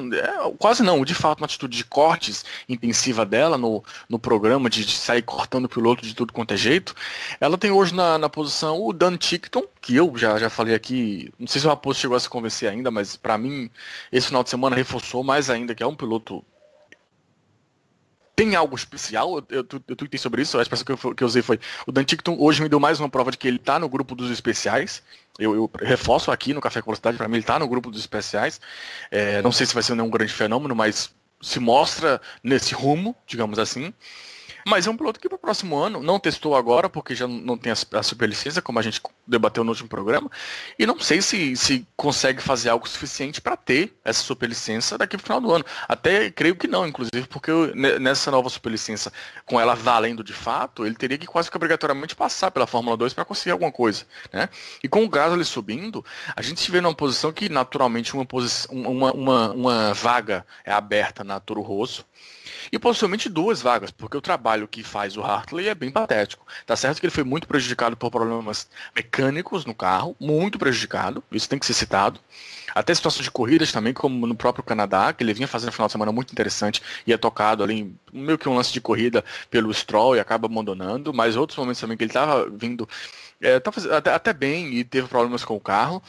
quase não, de fato uma atitude de cortes intensiva dela no programa, de sair cortando o piloto de tudo quanto é jeito. Ela tem hoje na posição o Dan Tickton, que eu já falei aqui, não sei se o Raposo chegou a se convencer ainda, mas para mim esse final de semana reforçou mais ainda que é um piloto. Tem algo especial, eu tuitei sobre isso, a expressão que eu usei foi, o Dan Tickton hoje me deu mais uma prova de que ele está no grupo dos especiais, eu reforço aqui no Café com Velocidade, para mim ele está no grupo dos especiais, não sei se vai ser nenhum grande fenômeno, mas se mostra nesse rumo, digamos assim. Mas é um piloto que para o próximo ano não testou agora, porque já não tem a superlicença, como a gente debateu no último programa, e não sei se consegue fazer algo suficiente para ter essa superlicença daqui para o final do ano. Até creio que não, inclusive, porque nessa nova superlicença, com ela valendo de fato, ele teria que quase que obrigatoriamente passar pela Fórmula 2 para conseguir alguma coisa, né? E com o Gasly subindo, a gente se vê numa posição que naturalmente uma vaga é aberta na Toro Rosso, e possivelmente 2 vagas, porque o trabalho que faz o Hartley é bem patético. Tá certo que ele foi muito prejudicado por problemas mecânicos no carro, muito prejudicado, isso tem que ser citado. Até situações de corridas também, como no próprio Canadá, que ele vinha fazendo um final de semana muito interessante, ia tocado ali, meio que um lance de corrida pelo Stroll e acaba abandonando, mas outros momentos também que ele estava vindo até bem e teve problemas com o carro.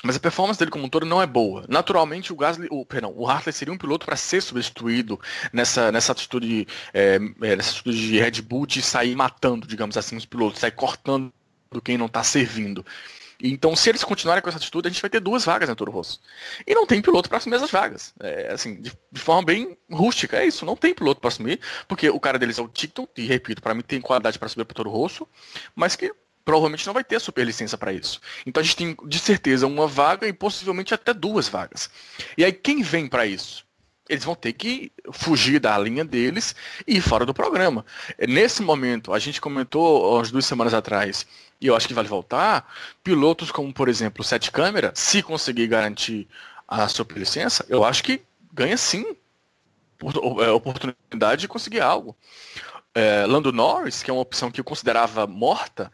Mas a performance dele como um todo não é boa. Naturalmente, o Hartley seria um piloto para ser substituído nessa atitude de Red Bull de sair matando, digamos assim, os pilotos, sair cortando quem não está servindo. Então, se eles continuarem com essa atitude, a gente vai ter 2 vagas na Toro Rosso. E não tem piloto para assumir essas vagas. Assim, de forma bem rústica, é isso. Não tem piloto para assumir, porque o cara deles é o Tickton, e repito, para mim tem qualidade para subir para Toro Rosso, mas que provavelmente não vai ter a superlicença para isso. Então a gente tem de certeza uma vaga e possivelmente até 2 vagas. E aí quem vem para isso? Eles vão ter que fugir da linha deles e ir fora do programa. Nesse momento, a gente comentou umas 2 semanas atrás, e eu acho que vale voltar, pilotos como, por exemplo, o Sete Câmara, se conseguir garantir a superlicença, eu acho que ganha sim oportunidade de conseguir algo. Lando Norris, que é uma opção que eu considerava morta,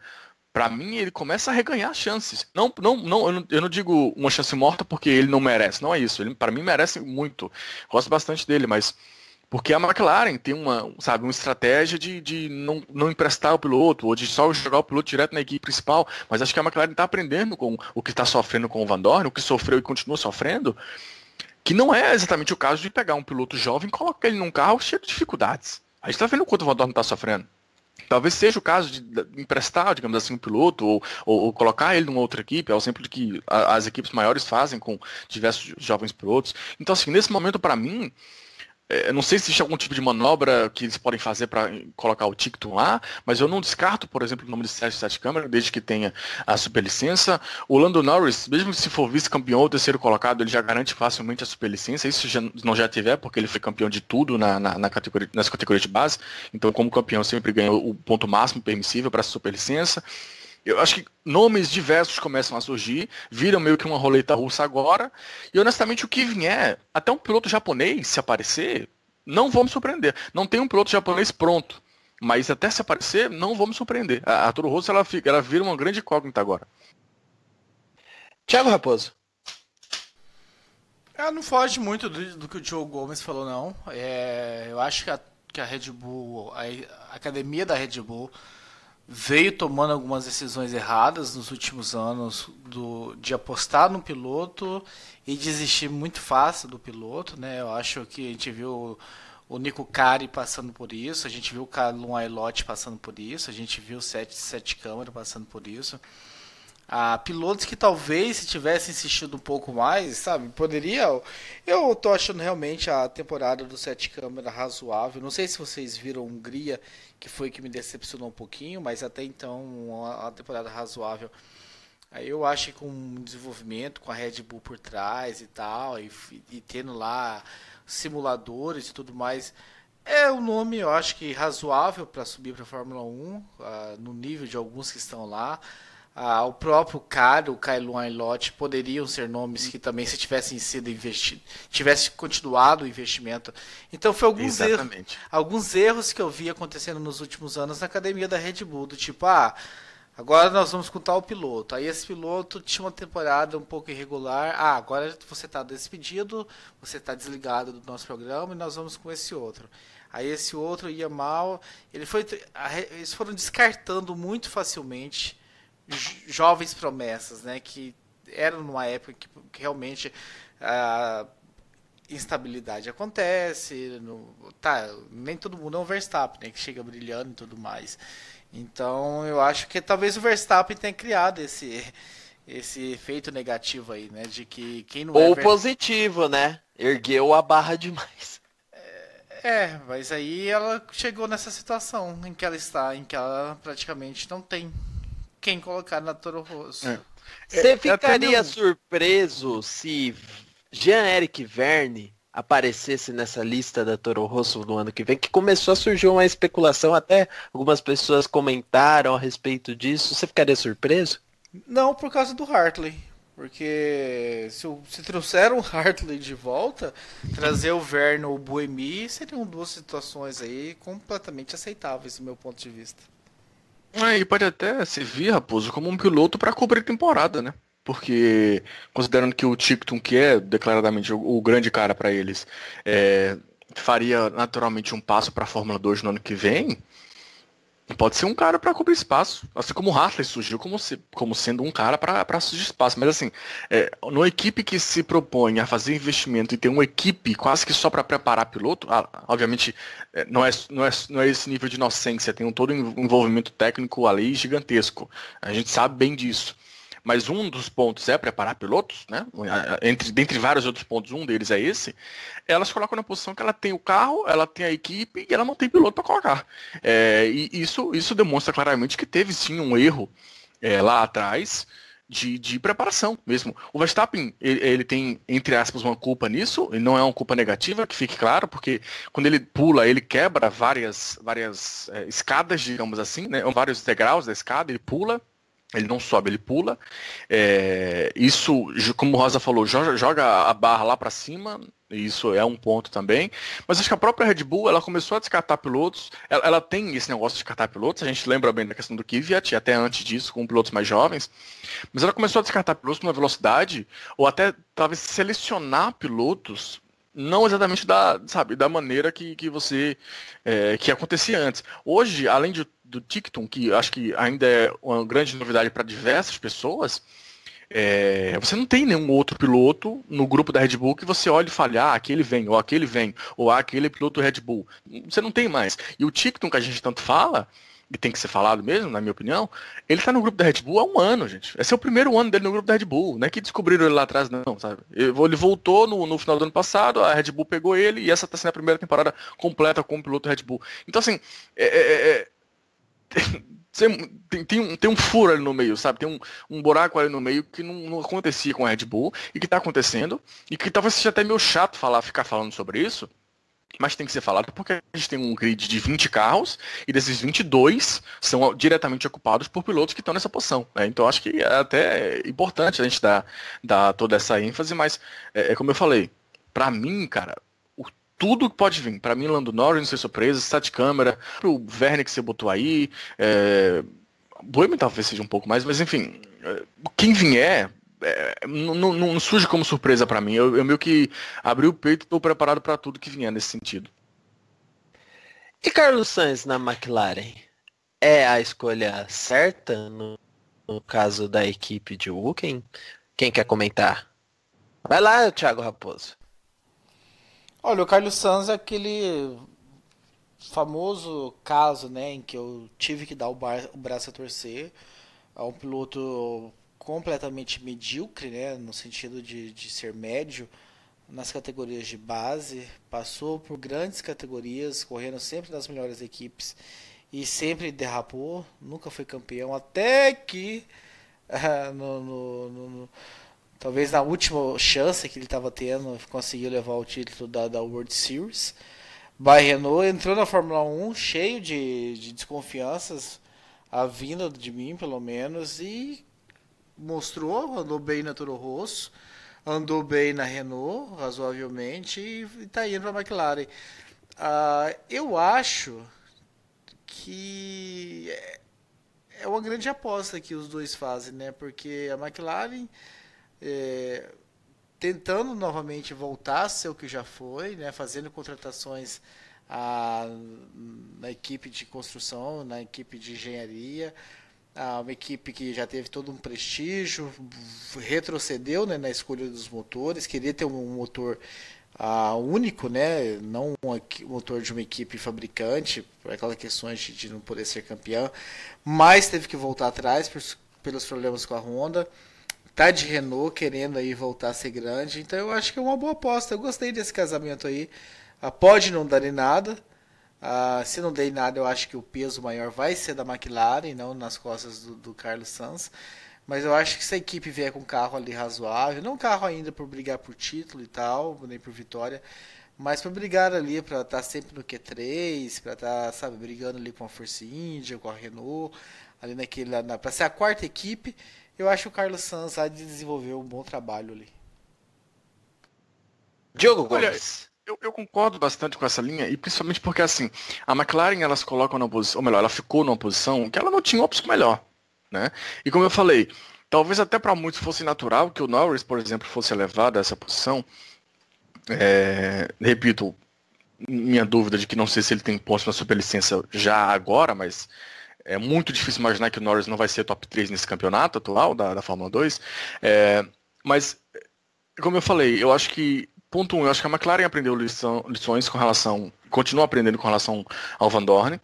para mim, ele começa a reganhar chances. Eu não digo uma chance morta porque ele não merece. Não é isso. Ele, para mim, merece muito. Gosto bastante dele, mas porque a McLaren tem uma estratégia de não emprestar o piloto ou de só jogar o piloto direto na equipe principal. Mas acho que a McLaren está aprendendo com o que está sofrendo com o Van Dorn, o que sofreu e continua sofrendo, que não é exatamente o caso de pegar um piloto jovem e colocar ele num carro cheio de dificuldades. A gente está vendo o quanto o Van Dorn está sofrendo. Talvez seja o caso de emprestar, digamos assim, um piloto ou colocar ele numa outra equipe, é o exemplo que as equipes maiores fazem com diversos jovens pilotos. Então, assim, nesse momento, para mim, não sei se existe algum tipo de manobra que eles podem fazer para colocar o Tickton lá, mas eu não descarto, por exemplo, o nome de Sete Câmara, desde que tenha a superlicença. O Lando Norris, mesmo se for vice-campeão ou terceiro colocado, ele já garante facilmente a superlicença. Isso não já tiver, porque ele foi campeão de tudo nas categorias de base. Então, como campeão, sempre ganha o ponto máximo permissível para a superlicença. Eu acho que nomes diversos começam a surgir, viram meio que uma roleta russa agora, e honestamente o que vier, até um piloto japonês, se aparecer, não vou me surpreender. Não tem um piloto japonês pronto, mas até se aparecer, não vou me surpreender. A Toro Rosso ela vira uma grande incógnita agora. Thiago Raposo. Não foge muito do que o Joe Gomes falou, não. Eu acho que a Red Bull, a academia da Red Bull veio tomando algumas decisões erradas nos últimos anos de apostar no piloto e desistir muito fácil do piloto, né? Eu acho que a gente viu o Nico Kari passando por isso, a gente viu o Calum Aylott passando por isso, a gente viu o Sete Câmara passando por isso. Pilotos que talvez, se tivessem insistido um pouco mais, sabe, poderia. Eu tô achando realmente a temporada do Sete Câmara razoável. Não sei se vocês viram Hungria, que foi que me decepcionou um pouquinho, mas até então a temporada razoável. Aí eu acho que com o desenvolvimento, com a Red Bull por trás e tal, e tendo lá simuladores e tudo mais, é um nome, eu acho que razoável para subir para a Fórmula 1, no nível de alguns que estão lá. O próprio Caro, o Calum Aylott, poderiam ser nomes que também, se tivessem sido investido, tivesse continuado o investimento. Então foi alguns erros que eu vi acontecendo nos últimos anos na academia da Red Bull, do tipo, agora nós vamos com tal piloto. Aí esse piloto tinha uma temporada um pouco irregular. Agora você está despedido, você está desligado do nosso programa e nós vamos com esse outro. Aí esse outro ia mal. Eles foram descartando muito facilmente jovens promessas, né, que eram numa época que realmente a instabilidade acontece, nem todo mundo é um Verstappen, né, que chega brilhando e tudo mais. Então eu acho que talvez o Verstappen tenha criado esse efeito negativo aí, né, de que quem não ou positivo, né, ergueu a barra demais. Mas aí ela chegou nessa situação em que ela está, em que ela praticamente não tem quem colocar na Toro Rosso. Você ficaria surpreso se Jean-Eric Vergne aparecesse nessa lista da Toro Rosso no ano que vem? Que começou a surgir uma especulação, até algumas pessoas comentaram a respeito disso. Você ficaria surpreso? Não, por causa do Hartley. Porque se trouxeram o Hartley de volta, trazer o Vergne ou o Buemi seriam duas situações aí completamente aceitáveis do meu ponto de vista. E pode até servir, Raposo, como um piloto para cobrir temporada, né? Porque, considerando que o Tickton, que é declaradamente o grande cara para eles, faria naturalmente um passo para a Fórmula 2 no ano que vem, pode ser um cara para cobrir espaço. Assim como o Hartley surgiu como sendo um cara para surgir espaço. Mas assim, numa equipe que se propõe a fazer investimento e ter uma equipe quase que só para preparar piloto, obviamente não é esse nível de inocência, tem todo um envolvimento técnico ali gigantesco. A gente sabe bem disso. Mas um dos pontos é preparar pilotos, né? Dentre vários outros pontos, um deles é esse. Elas colocam na posição que ela tem o carro, ela tem a equipe e ela não tem piloto para colocar. E isso demonstra claramente que teve sim um erro lá atrás de preparação mesmo. O Verstappen, ele tem, entre aspas, uma culpa nisso, e não é uma culpa negativa, que fique claro, porque quando ele pula, ele quebra várias escadas, digamos assim, né? Vários degraus da escada, ele pula. Ele não sobe, ele pula. Isso, como o Rosa falou, joga a barra lá para cima. Isso é um ponto também. Mas acho que a própria Red Bull, ela começou a descartar pilotos. Ela tem esse negócio de descartar pilotos. A gente lembra bem da questão do Kvyat, até antes disso, com pilotos mais jovens. Mas ela começou a descartar pilotos numa velocidade, ou até talvez selecionar pilotos, não exatamente da maneira que acontecia antes. Hoje, além do Tickton, que acho que ainda é uma grande novidade para diversas pessoas, você não tem nenhum outro piloto no grupo da Red Bull que você olhe e fale, aquele vem, ou aquele piloto Red Bull. Você não tem mais. E o Tickton, que a gente tanto fala, e tem que ser falado mesmo, na minha opinião, ele tá no grupo da Red Bull há um ano, gente. Esse é o primeiro ano dele no grupo da Red Bull. Não é que descobriram ele lá atrás, não, sabe? Ele voltou no final do ano passado, a Red Bull pegou ele, e essa tá sendo a primeira temporada completa como piloto Red Bull. Então, assim, tem um furo ali no meio, sabe? Tem um buraco ali no meio que não acontecia com a Red Bull, e que tá acontecendo, e que talvez seja até meio chato ficar falando sobre isso, mas tem que ser falado porque a gente tem um grid de 20 carros e desses 22 são diretamente ocupados por pilotos que estão nessa posição, né? Então acho que é até importante a gente dar toda essa ênfase, mas como eu falei, pra mim, cara, tudo que pode vir, pra mim, Lando Norris, não sei surpresa, Sete Câmara, pro Vergne que você botou aí, Buemi talvez seja um pouco mais, mas enfim, quem vier, não surge como surpresa para mim. Eu meio que abri o peito e estou preparado para tudo que vinha nesse sentido. E Carlos Sainz na McLaren é a escolha certa no caso da equipe de Woken? Quem quer comentar? Vai lá, Thiago Raposo. Olha, o Carlos Sainz é aquele famoso caso, né, em que eu tive que dar o braço a torcer. É um piloto completamente medíocre, né, no sentido de ser médio nas categorias de base, passou por grandes categorias, correndo sempre nas melhores equipes e sempre derrapou, nunca foi campeão, até que talvez na última chance que ele estava tendo, conseguiu levar o título da World Series. By Renault entrou na Fórmula 1 cheio de desconfianças, a vinda de mim pelo menos, e mostrou, andou bem na Toro Rosso, andou bem na Renault, razoavelmente, e está indo para a McLaren. Eu acho que é uma grande aposta que os dois fazem, né? Porque a McLaren tentando novamente voltar a ser o que já foi, né? Fazendo contratações na equipe de construção, na equipe de engenharia, uma equipe que já teve todo um prestígio, retrocedeu, né, na escolha dos motores, queria ter um motor único, né, não um motor de uma equipe fabricante, por aquelas questões de não poder ser campeão, mas teve que voltar atrás pelos problemas com a Honda. Tá de Renault querendo aí voltar a ser grande, então eu acho que é uma boa aposta. Eu gostei desse casamento aí. Pode não dar em nada. Se não der em nada, eu acho que o peso maior vai ser da McLaren, não nas costas do Carlos Sainz. Mas eu acho que se a equipe vier com um carro ali razoável, não um carro ainda por brigar por título e tal, nem por vitória, mas para brigar ali, para estar sempre no Q3, para estar, sabe, brigando ali com a Force India, com a Renault, ali para ser a quarta equipe, eu acho que o Carlos Sainz vai desenvolver um bom trabalho ali. Diogo Gomes. Eu concordo bastante com essa linha, e principalmente porque, assim, a McLaren, elas colocam na posição, ou melhor, ela ficou numa posição que ela não tinha opção melhor, né? E como eu falei, talvez até para muitos fosse natural que o Norris, por exemplo, fosse elevado a essa posição. Repito, minha dúvida de que não sei se ele tem posto na superlicença já agora, mas é muito difícil imaginar que o Norris não vai ser top 3 nesse campeonato atual da Fórmula 2. Mas, como eu falei, eu acho que ponto 1, eu acho que a McLaren aprendeu lições com relação, continua aprendendo com relação ao Van Dorn.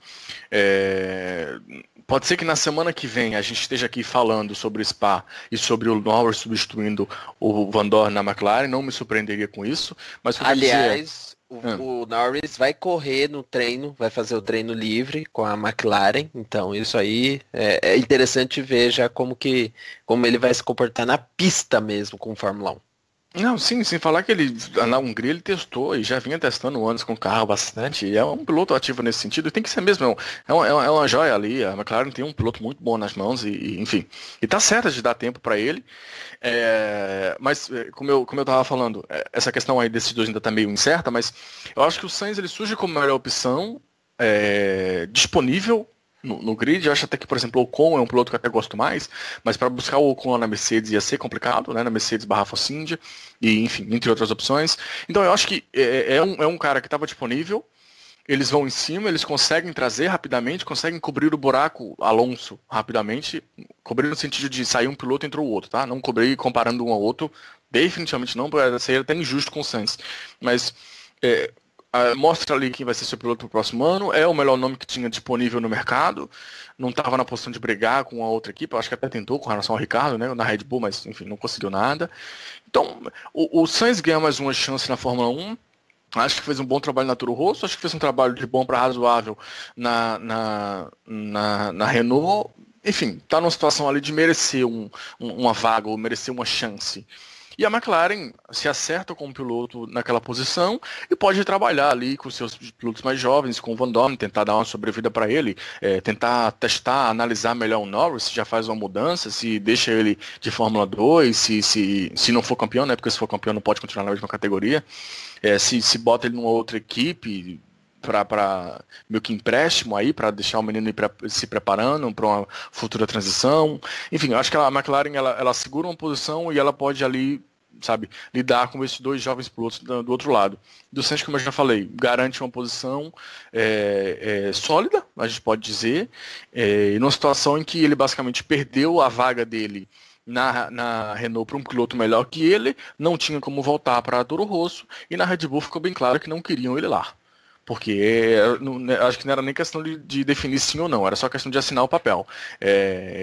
Pode ser que na semana que vem a gente esteja aqui falando sobre o Spa e sobre o Norris substituindo o Van Dorn na McLaren, não me surpreenderia com isso. Mas aliás, o Norris vai correr no treino, vai fazer o treino livre com a McLaren, então isso aí é interessante ver já como ele vai se comportar na pista mesmo com o Fórmula 1. Não, sim, sem falar que ele, na Hungria, ele testou e já vinha testando antes com o carro bastante, e é um piloto ativo nesse sentido, e tem que ser mesmo, é uma joia ali, a McLaren tem um piloto muito bom nas mãos, e enfim, e tá certo de dar tempo para ele, mas como eu tava falando, essa questão aí desses dois ainda tá meio incerta, mas eu acho que o Sainz ele surge como a melhor opção, disponível no grid. Eu acho até que, por exemplo, o Ocon é um piloto que eu até gosto mais, mas para buscar o Ocon lá na Mercedes ia ser complicado, né, na Mercedes / Force India, e enfim, entre outras opções. Então eu acho que é um cara que estava disponível, eles vão em cima, eles conseguem trazer rapidamente, conseguem cobrir o buraco Alonso rapidamente, cobrir no sentido de sair um piloto e entrou o outro, tá? Não cobrir comparando um ao outro, definitivamente não, porque seria até injusto com o Sainz, mas mostra ali quem vai ser seu piloto pro próximo ano, é o melhor nome que tinha disponível no mercado, não estava na posição de brigar com a outra equipe, eu acho que até tentou com relação ao Ricardo, né, na Red Bull, mas enfim, não conseguiu nada. Então, o Sainz ganha mais uma chance na Fórmula 1, acho que fez um bom trabalho na Toro Rosso, acho que fez um trabalho de bom para razoável na Renault, enfim, está numa situação ali de merecer uma vaga, ou merecer uma chance. E a McLaren se acerta com o piloto naquela posição e pode trabalhar ali com seus pilotos mais jovens, com o Van Dorn, tentar dar uma sobrevida para ele, tentar testar, analisar melhor o Norris, se já faz uma mudança, se deixa ele de Fórmula 2, se não for campeão, né, porque se for campeão não pode continuar na mesma categoria, se bota ele numa outra equipe, para meio que empréstimo aí, para deixar o menino se preparando para uma futura transição. Enfim, eu acho que a McLaren ela segura uma posição e ela pode ali, sabe, lidar com esses dois jovens pilotos do outro lado. Do Sainz, como eu já falei, garante uma posição sólida, a gente pode dizer, e numa situação em que ele basicamente perdeu a vaga dele na Renault para um piloto melhor que ele, não tinha como voltar para a Toro Rosso, e na Red Bull ficou bem claro que não queriam ele lá. Porque acho que não era nem questão de definir sim ou não, era só questão de assinar o papel.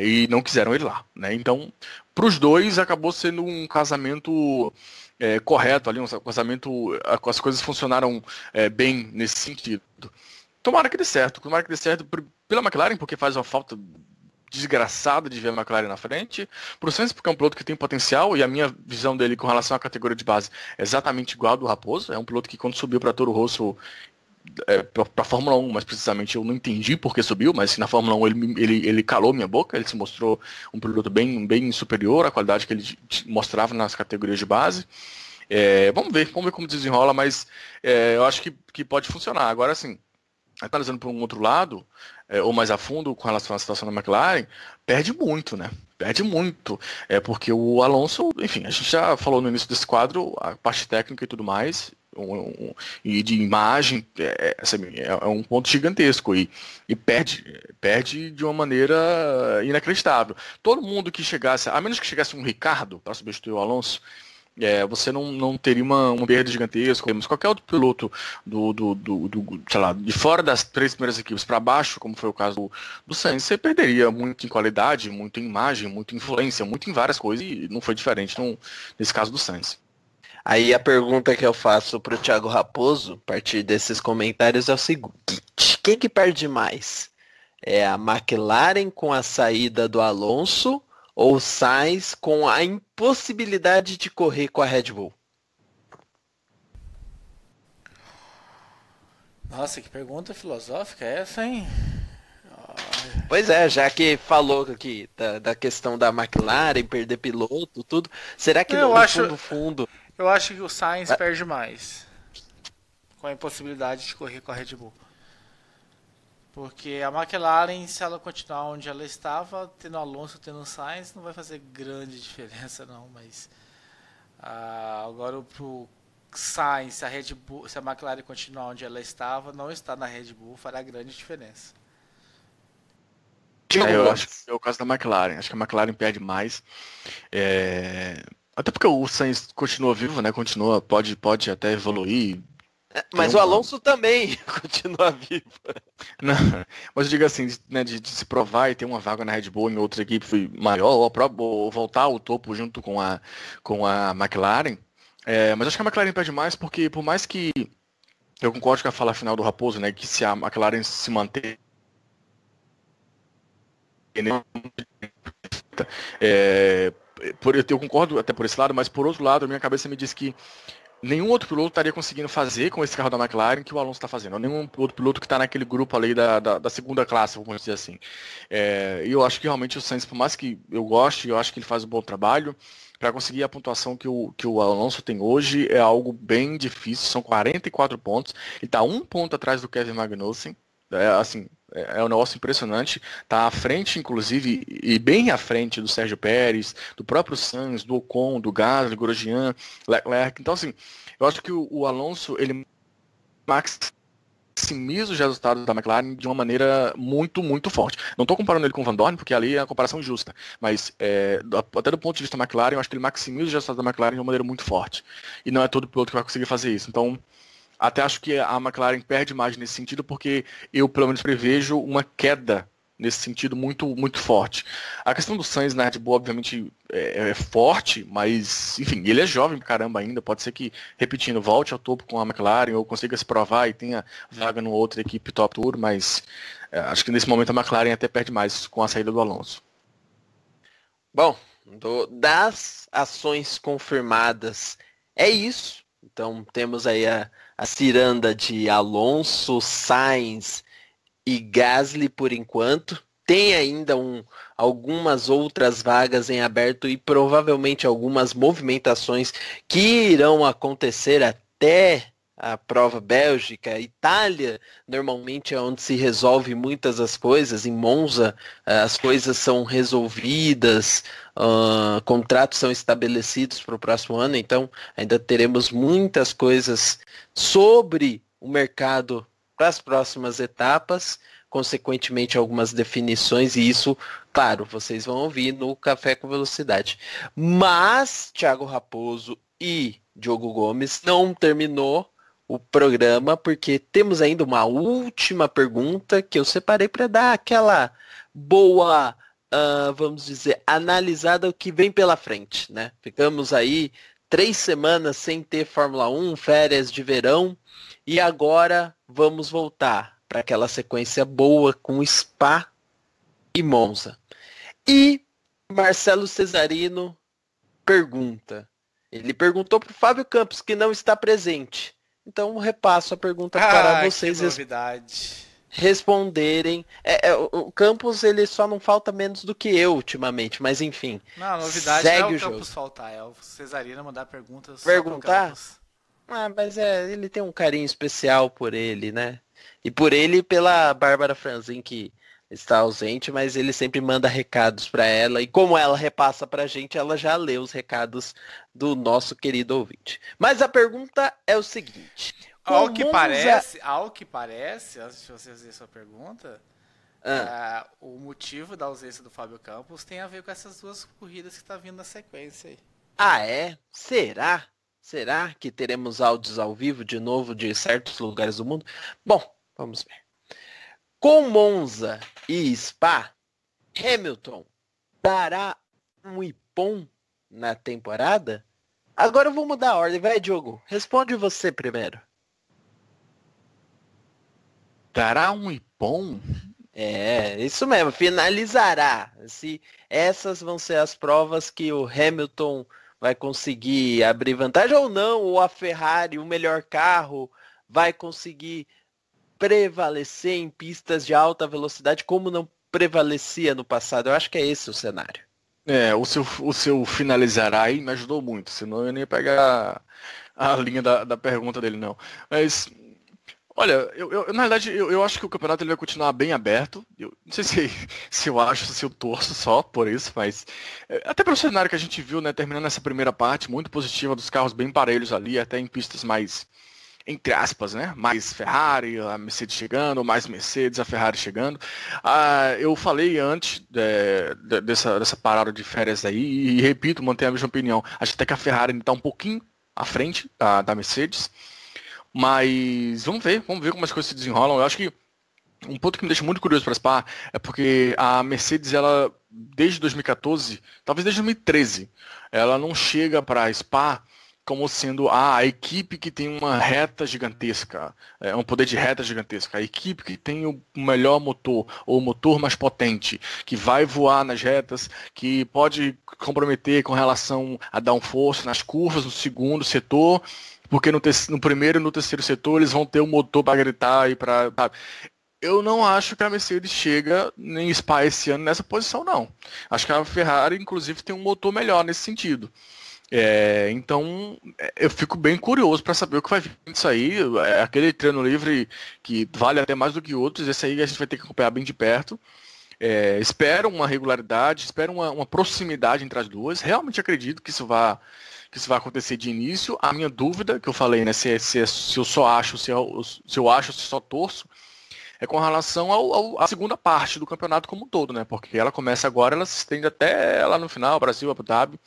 E não quiseram ele lá. Né? Então, para os dois, acabou sendo um casamento correto ali, um casamento. As coisas funcionaram bem nesse sentido. Tomara que dê certo pela McLaren, porque faz uma falta desgraçada de ver a McLaren na frente, pro Sainz porque é um piloto que tem potencial, e a minha visão dele com relação à categoria de base é exatamente igual ao do Raposo. É um piloto que quando subiu para Toro Rosso, para Fórmula 1, mas precisamente eu não entendi por que subiu, mas na Fórmula 1 ele calou minha boca, ele se mostrou um piloto bem superior à qualidade que ele mostrava nas categorias de base. Vamos ver como desenrola, mas eu acho que pode funcionar. Agora sim, analisando por um outro lado, ou mais a fundo com relação à situação da McLaren, perde muito, né? Perde muito. Porque o Alonso, enfim, a gente já falou no início desse quadro, a parte técnica e tudo mais, e de imagem, é um ponto gigantesco. E perde de uma maneira inacreditável. Todo mundo que chegasse, a menos que chegasse um Ricardo para substituir o Alonso, você não teria uma perda gigantesca, mas qualquer outro piloto sei lá, de fora das 3 primeiras equipes para baixo, como foi o caso do Sainz, você perderia muito em qualidade, muito em imagem, muito em influência, muito em várias coisas, e não foi diferente nesse caso do Sainz. Aí a pergunta que eu faço para o Thiago Raposo, a partir desses comentários, é o seguinte: quem que perde mais? É a McLaren com a saída do Alonso, ou Sainz com a impossibilidade de correr com a Red Bull? Nossa, que pergunta filosófica é essa, hein? Pois já que falou aqui da questão da McLaren, perder piloto, tudo, será que no fundo... Eu acho que o Sainz perde mais com a impossibilidade de correr com a Red Bull. Porque a McLaren, se ela continuar onde ela estava, tendo Alonso, tendo Sainz, não vai fazer grande diferença não, mas agora pro Sainz, se a McLaren continuar onde ela estava, não está na Red Bull, fará grande diferença. Eu acho que é o caso da McLaren. Acho que a McLaren perde mais. Até porque o Sainz continua vivo, né? Pode até evoluir. Mas o Alonso também continua vivo. Não, mas eu digo assim, né, de se provar e ter uma vaga na Red Bull em outra equipe maior, ou voltar ao topo junto com a McLaren. Mas acho que a McLaren perde mais porque, por mais que eu concordo com a fala final do Raposo, né, que se a McLaren se manter eu concordo até por esse lado, mas por outro lado, a minha cabeça me diz que nenhum outro piloto estaria conseguindo fazer com esse carro da McLaren que o Alonso está fazendo. Nenhum outro piloto que está naquele grupo ali da segunda classe, vamos dizer assim. E eu acho que realmente o Sainz, por mais que eu goste, eu acho que ele faz um bom trabalho. Para conseguir a pontuação que o Alonso tem hoje é algo bem difícil. São 44 pontos. Ele está 1 ponto atrás do Kevin Magnussen. É um negócio impressionante. Está à frente, inclusive, e bem à frente do Sérgio Pérez, do próprio Sainz, do Ocon, do Gasly, Grosjean, Leclerc. Então, assim, eu acho que o Alonso, ele maximiza os resultados da McLaren de uma maneira muito, muito forte. Não estou comparando ele com o Van Dorn, porque ali é uma comparação justa. Mas, até do ponto de vista da McLaren, eu acho que ele maximiza os resultados da McLaren de uma maneira muito forte. E não é todo piloto que vai conseguir fazer isso. Então, até acho que a McLaren perde mais nesse sentido, porque eu, pelo menos, prevejo uma queda nesse sentido muito, muito forte. A questão do Sainz na Red Bull, obviamente, é forte, mas, enfim, ele é jovem pra caramba ainda. Pode ser que, repetindo, volte ao topo com a McLaren ou consiga se provar e tenha vaga numa outra equipe top tour, mas acho que nesse momento a McLaren até perde mais com a saída do Alonso. Bom, das ações confirmadas, é isso. Então temos aí a ciranda de Alonso, Sainz e Gasly por enquanto. Tem ainda algumas outras vagas em aberto e provavelmente algumas movimentações que irão acontecer até a prova Bélgica, Itália, normalmente é onde se resolve muitas das coisas. Em Monza, as coisas são resolvidas, contratos são estabelecidos para o próximo ano, então ainda teremos muitas coisas sobre o mercado para as próximas etapas, consequentemente algumas definições, e isso, claro, vocês vão ouvir no Café com Velocidade. Mas Thiago Raposo e Diogo Gomes não terminou o programa, porque temos ainda uma última pergunta que eu separei para dar aquela boa, vamos dizer, analisada o que vem pela frente, né? Ficamos aí 3 semanas sem ter Fórmula 1, férias de verão, e agora vamos voltar para aquela sequência boa com Spa e Monza. E Marcelo Cesarino pergunta. Ele perguntou para o Fábio Campos, que não está presente. Então repasso a pergunta para vocês responderem. O Campos, ele só não falta menos do que eu ultimamente, mas enfim. Não, a novidade segue não é o jogo. Campos faltar, é o Cesarino mandar perguntas. Perguntar? Mas ele tem um carinho especial por ele, né? E por ele e pela Bárbara Franzin, que está ausente, mas ele sempre manda recados para ela. E como ela repassa pra gente, ela já lê os recados do nosso querido ouvinte. Mas a pergunta é o seguinte. Ao que parece, antes de você fazer sua pergunta, o motivo da ausência do Fábio Campos tem a ver com essas 2 corridas que tá vindo na sequência aí. Ah, é? Será? Será que teremos áudios ao vivo de novo de certos lugares do mundo? Bom, vamos ver. Com Monza e Spa, Hamilton dará um ipom na temporada? Agora eu vou mudar a ordem. Vai, Diogo. Responde você primeiro. Dará um ipom? Isso mesmo. Finalizará. Se essas vão ser as provas que o Hamilton vai conseguir abrir vantagem ou não, ou a Ferrari, o melhor carro, vai conseguir prevalecer em pistas de alta velocidade como não prevalecia no passado. Eu acho que é esse o cenário. O seu finalizará aí me ajudou muito, senão eu nem ia pegar a linha da pergunta dele, não. Mas, olha, eu na verdade, eu acho que o campeonato ele vai continuar bem aberto. Eu não sei se eu acho, se eu torço só por isso, mas até pelo cenário que a gente viu, né, terminando essa primeira parte, muito positiva, dos carros bem parelhos ali, até em pistas mais, entre aspas, né, mais Ferrari, a Mercedes chegando, mais Mercedes, a Ferrari chegando. Eu falei antes dessa parada de férias aí, e repito, mantenho a mesma opinião. Acho até que a Ferrari ainda está um pouquinho à frente da Mercedes. Mas vamos ver como as coisas se desenrolam. Eu acho que um ponto que me deixa muito curioso para Spa é porque a Mercedes, ela desde 2014, talvez desde 2013, ela não chega para Spa como sendo a equipe que tem uma reta gigantesca, um poder de reta gigantesca, a equipe que tem o melhor motor, ou o motor mais potente, que vai voar nas retas, que pode comprometer com relação a downforce nas curvas, no segundo setor, porque no primeiro e no terceiro setor eles vão ter um motor para gritar e para... Eu não acho que a Mercedes chega em Spa esse ano nessa posição, não. Acho que a Ferrari, inclusive, tem um motor melhor nesse sentido. Então, eu fico bem curioso para saber o que vai vir disso aí. Aquele treino livre que vale até mais do que outros, esse aí a gente vai ter que acompanhar bem de perto. Espero uma regularidade, espero uma proximidade entre as duas. Realmente acredito que isso vai acontecer de início. A minha dúvida, que eu falei, né, se eu só acho, se eu acho, se só torço, é com relação à segunda parte do campeonato como um todo, né? Porque ela começa agora, ela se estende até lá no final, Brasil, Abu Dhabi.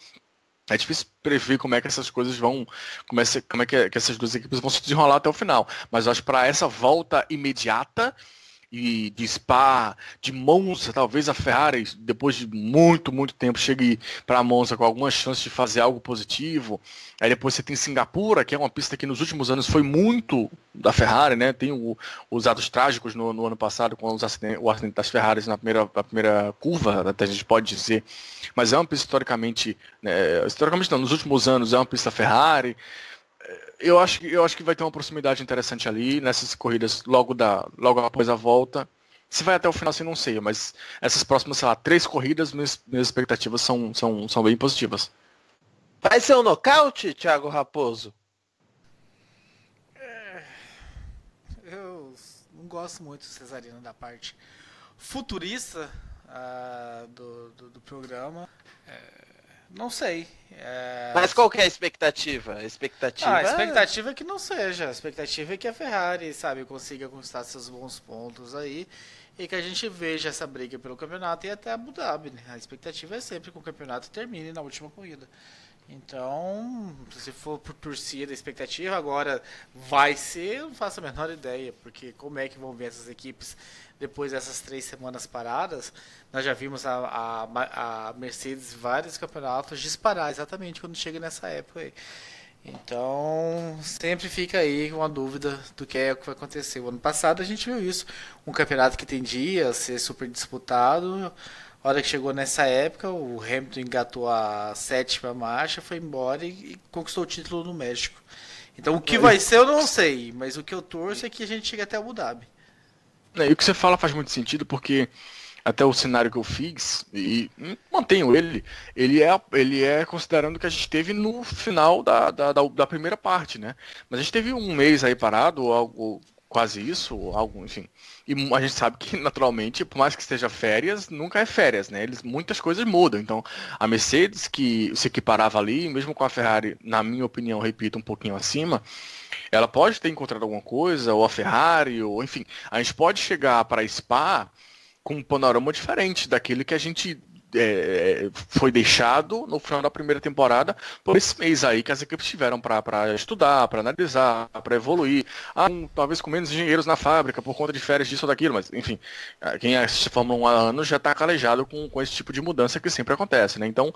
É difícil prever como é que essas coisas vão, como é que essas duas equipes vão se desenrolar até o final. Mas eu acho que para essa volta imediata, e de Spa, de Monza, talvez a Ferrari, depois de muito, muito tempo, chegue para Monza com algumas chances de fazer algo positivo. Aí depois você tem Singapura, que é uma pista que nos últimos anos foi muito da Ferrari, né? Tem os atos trágicos no ano passado, com o acidente das Ferraris na primeira curva, até a gente pode dizer. Mas é uma pista historicamente não, nos últimos anos é uma pista Ferrari. Eu acho que vai ter uma proximidade interessante ali, nessas corridas logo após a volta. Se vai até o final, assim, não sei, mas essas próximas, 3 corridas, minhas expectativas são bem positivas. Vai ser um nocaute, Thiago Raposo? gosto muito, Cesarino, da parte futurista do programa. Não sei. Mas qual que é a expectativa? A expectativa é que não seja. A expectativa é que a Ferrari, sabe, consiga conquistar seus bons pontos aí e que a gente veja essa briga pelo campeonato e até Abu Dhabi, né? A expectativa é sempre que o campeonato termine na última corrida. Então, se for por torcida, a expectativa agora vai ser, eu não faço a menor ideia, porque como é que vão ver essas equipes depois dessas 3 semanas paradas? Nós já vimos a Mercedes vários campeonatos disparar exatamente quando chega nessa época aí. Então, sempre fica aí uma dúvida do que é o que vai acontecer. O ano passado a gente viu isso, um campeonato que tendia a ser super disputado. A hora que chegou nessa época, o Hamilton engatou a 7ª marcha, foi embora e conquistou o título no México. Então o que vai ser eu não sei, mas o que eu torço é que a gente chegue até Abu Dhabi. E o que você fala faz muito sentido, porque até o cenário que eu fiz, e mantenho ele é considerando que a gente teve no final da primeira parte, né? Mas a gente teve um mês aí parado, ou algo quase isso, ou algo, enfim. E a gente sabe que, naturalmente, por mais que esteja férias, nunca é férias, né? Muitas coisas mudam. Então, a Mercedes, que se equiparava ali, mesmo com a Ferrari, na minha opinião, repito, um pouquinho acima, ela pode ter encontrado alguma coisa, ou a Ferrari, ou enfim. A gente pode chegar para Spa com um panorama diferente daquele que a gente foi deixado no final da primeira temporada por esse mês aí que as equipes tiveram para estudar, para analisar, para evoluir. Talvez com menos engenheiros na fábrica por conta de férias disso ou daquilo, mas enfim, quem assiste Fórmula 1 há anos já está calejado com esse tipo de mudança que sempre acontece, né? Então,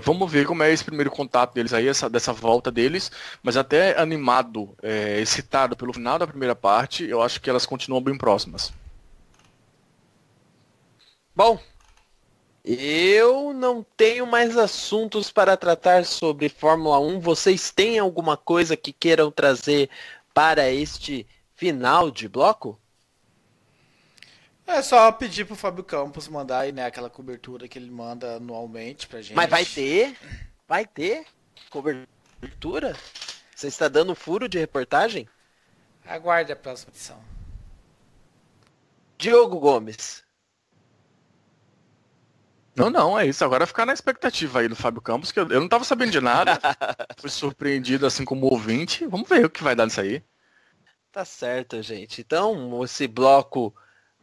vamos ver como é esse primeiro contato deles aí, dessa volta deles, mas até animado, excitado pelo final da primeira parte, eu acho que elas continuam bem próximas. Bom, eu não tenho mais assuntos para tratar sobre Fórmula 1. Vocês têm alguma coisa que queiram trazer para este final de bloco? É só pedir pro Fábio Campos mandar aí, né, aquela cobertura que ele manda anualmente pra gente. Mas vai ter cobertura? Você está dando furo de reportagem? Aguarde a próxima edição. Diogo Gomes. Não, é isso. Agora ficar na expectativa aí do Fábio Campos, que eu não tava sabendo de nada. Fui surpreendido assim como ouvinte. Vamos ver o que vai dar nisso aí. Tá certo, gente. Então, esse bloco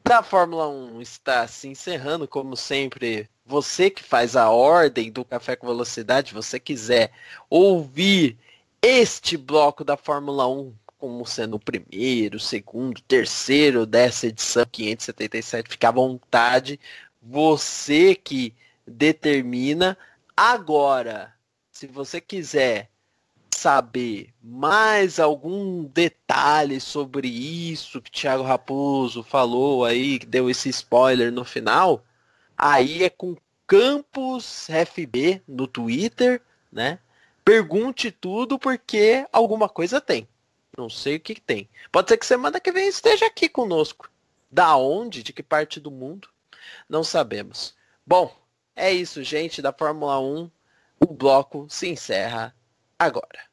da Fórmula 1 está se encerrando, como sempre. Você que faz a ordem do Café com Velocidade, você quiser ouvir este bloco da Fórmula 1 como sendo o primeiro, segundo, terceiro dessa edição 577, fica à vontade. Você que determina. Agora, se você quiser saber mais algum detalhe sobre isso que Thiago Raposo falou aí, que deu esse spoiler no final, aí é com Campos FB no Twitter, né? Pergunte tudo porque alguma coisa tem. Não sei o que tem. Pode ser que semana que vem esteja aqui conosco. Da onde? De que parte do mundo? Não sabemos. Bom, é isso, gente, da Fórmula 1. O bloco se encerra agora.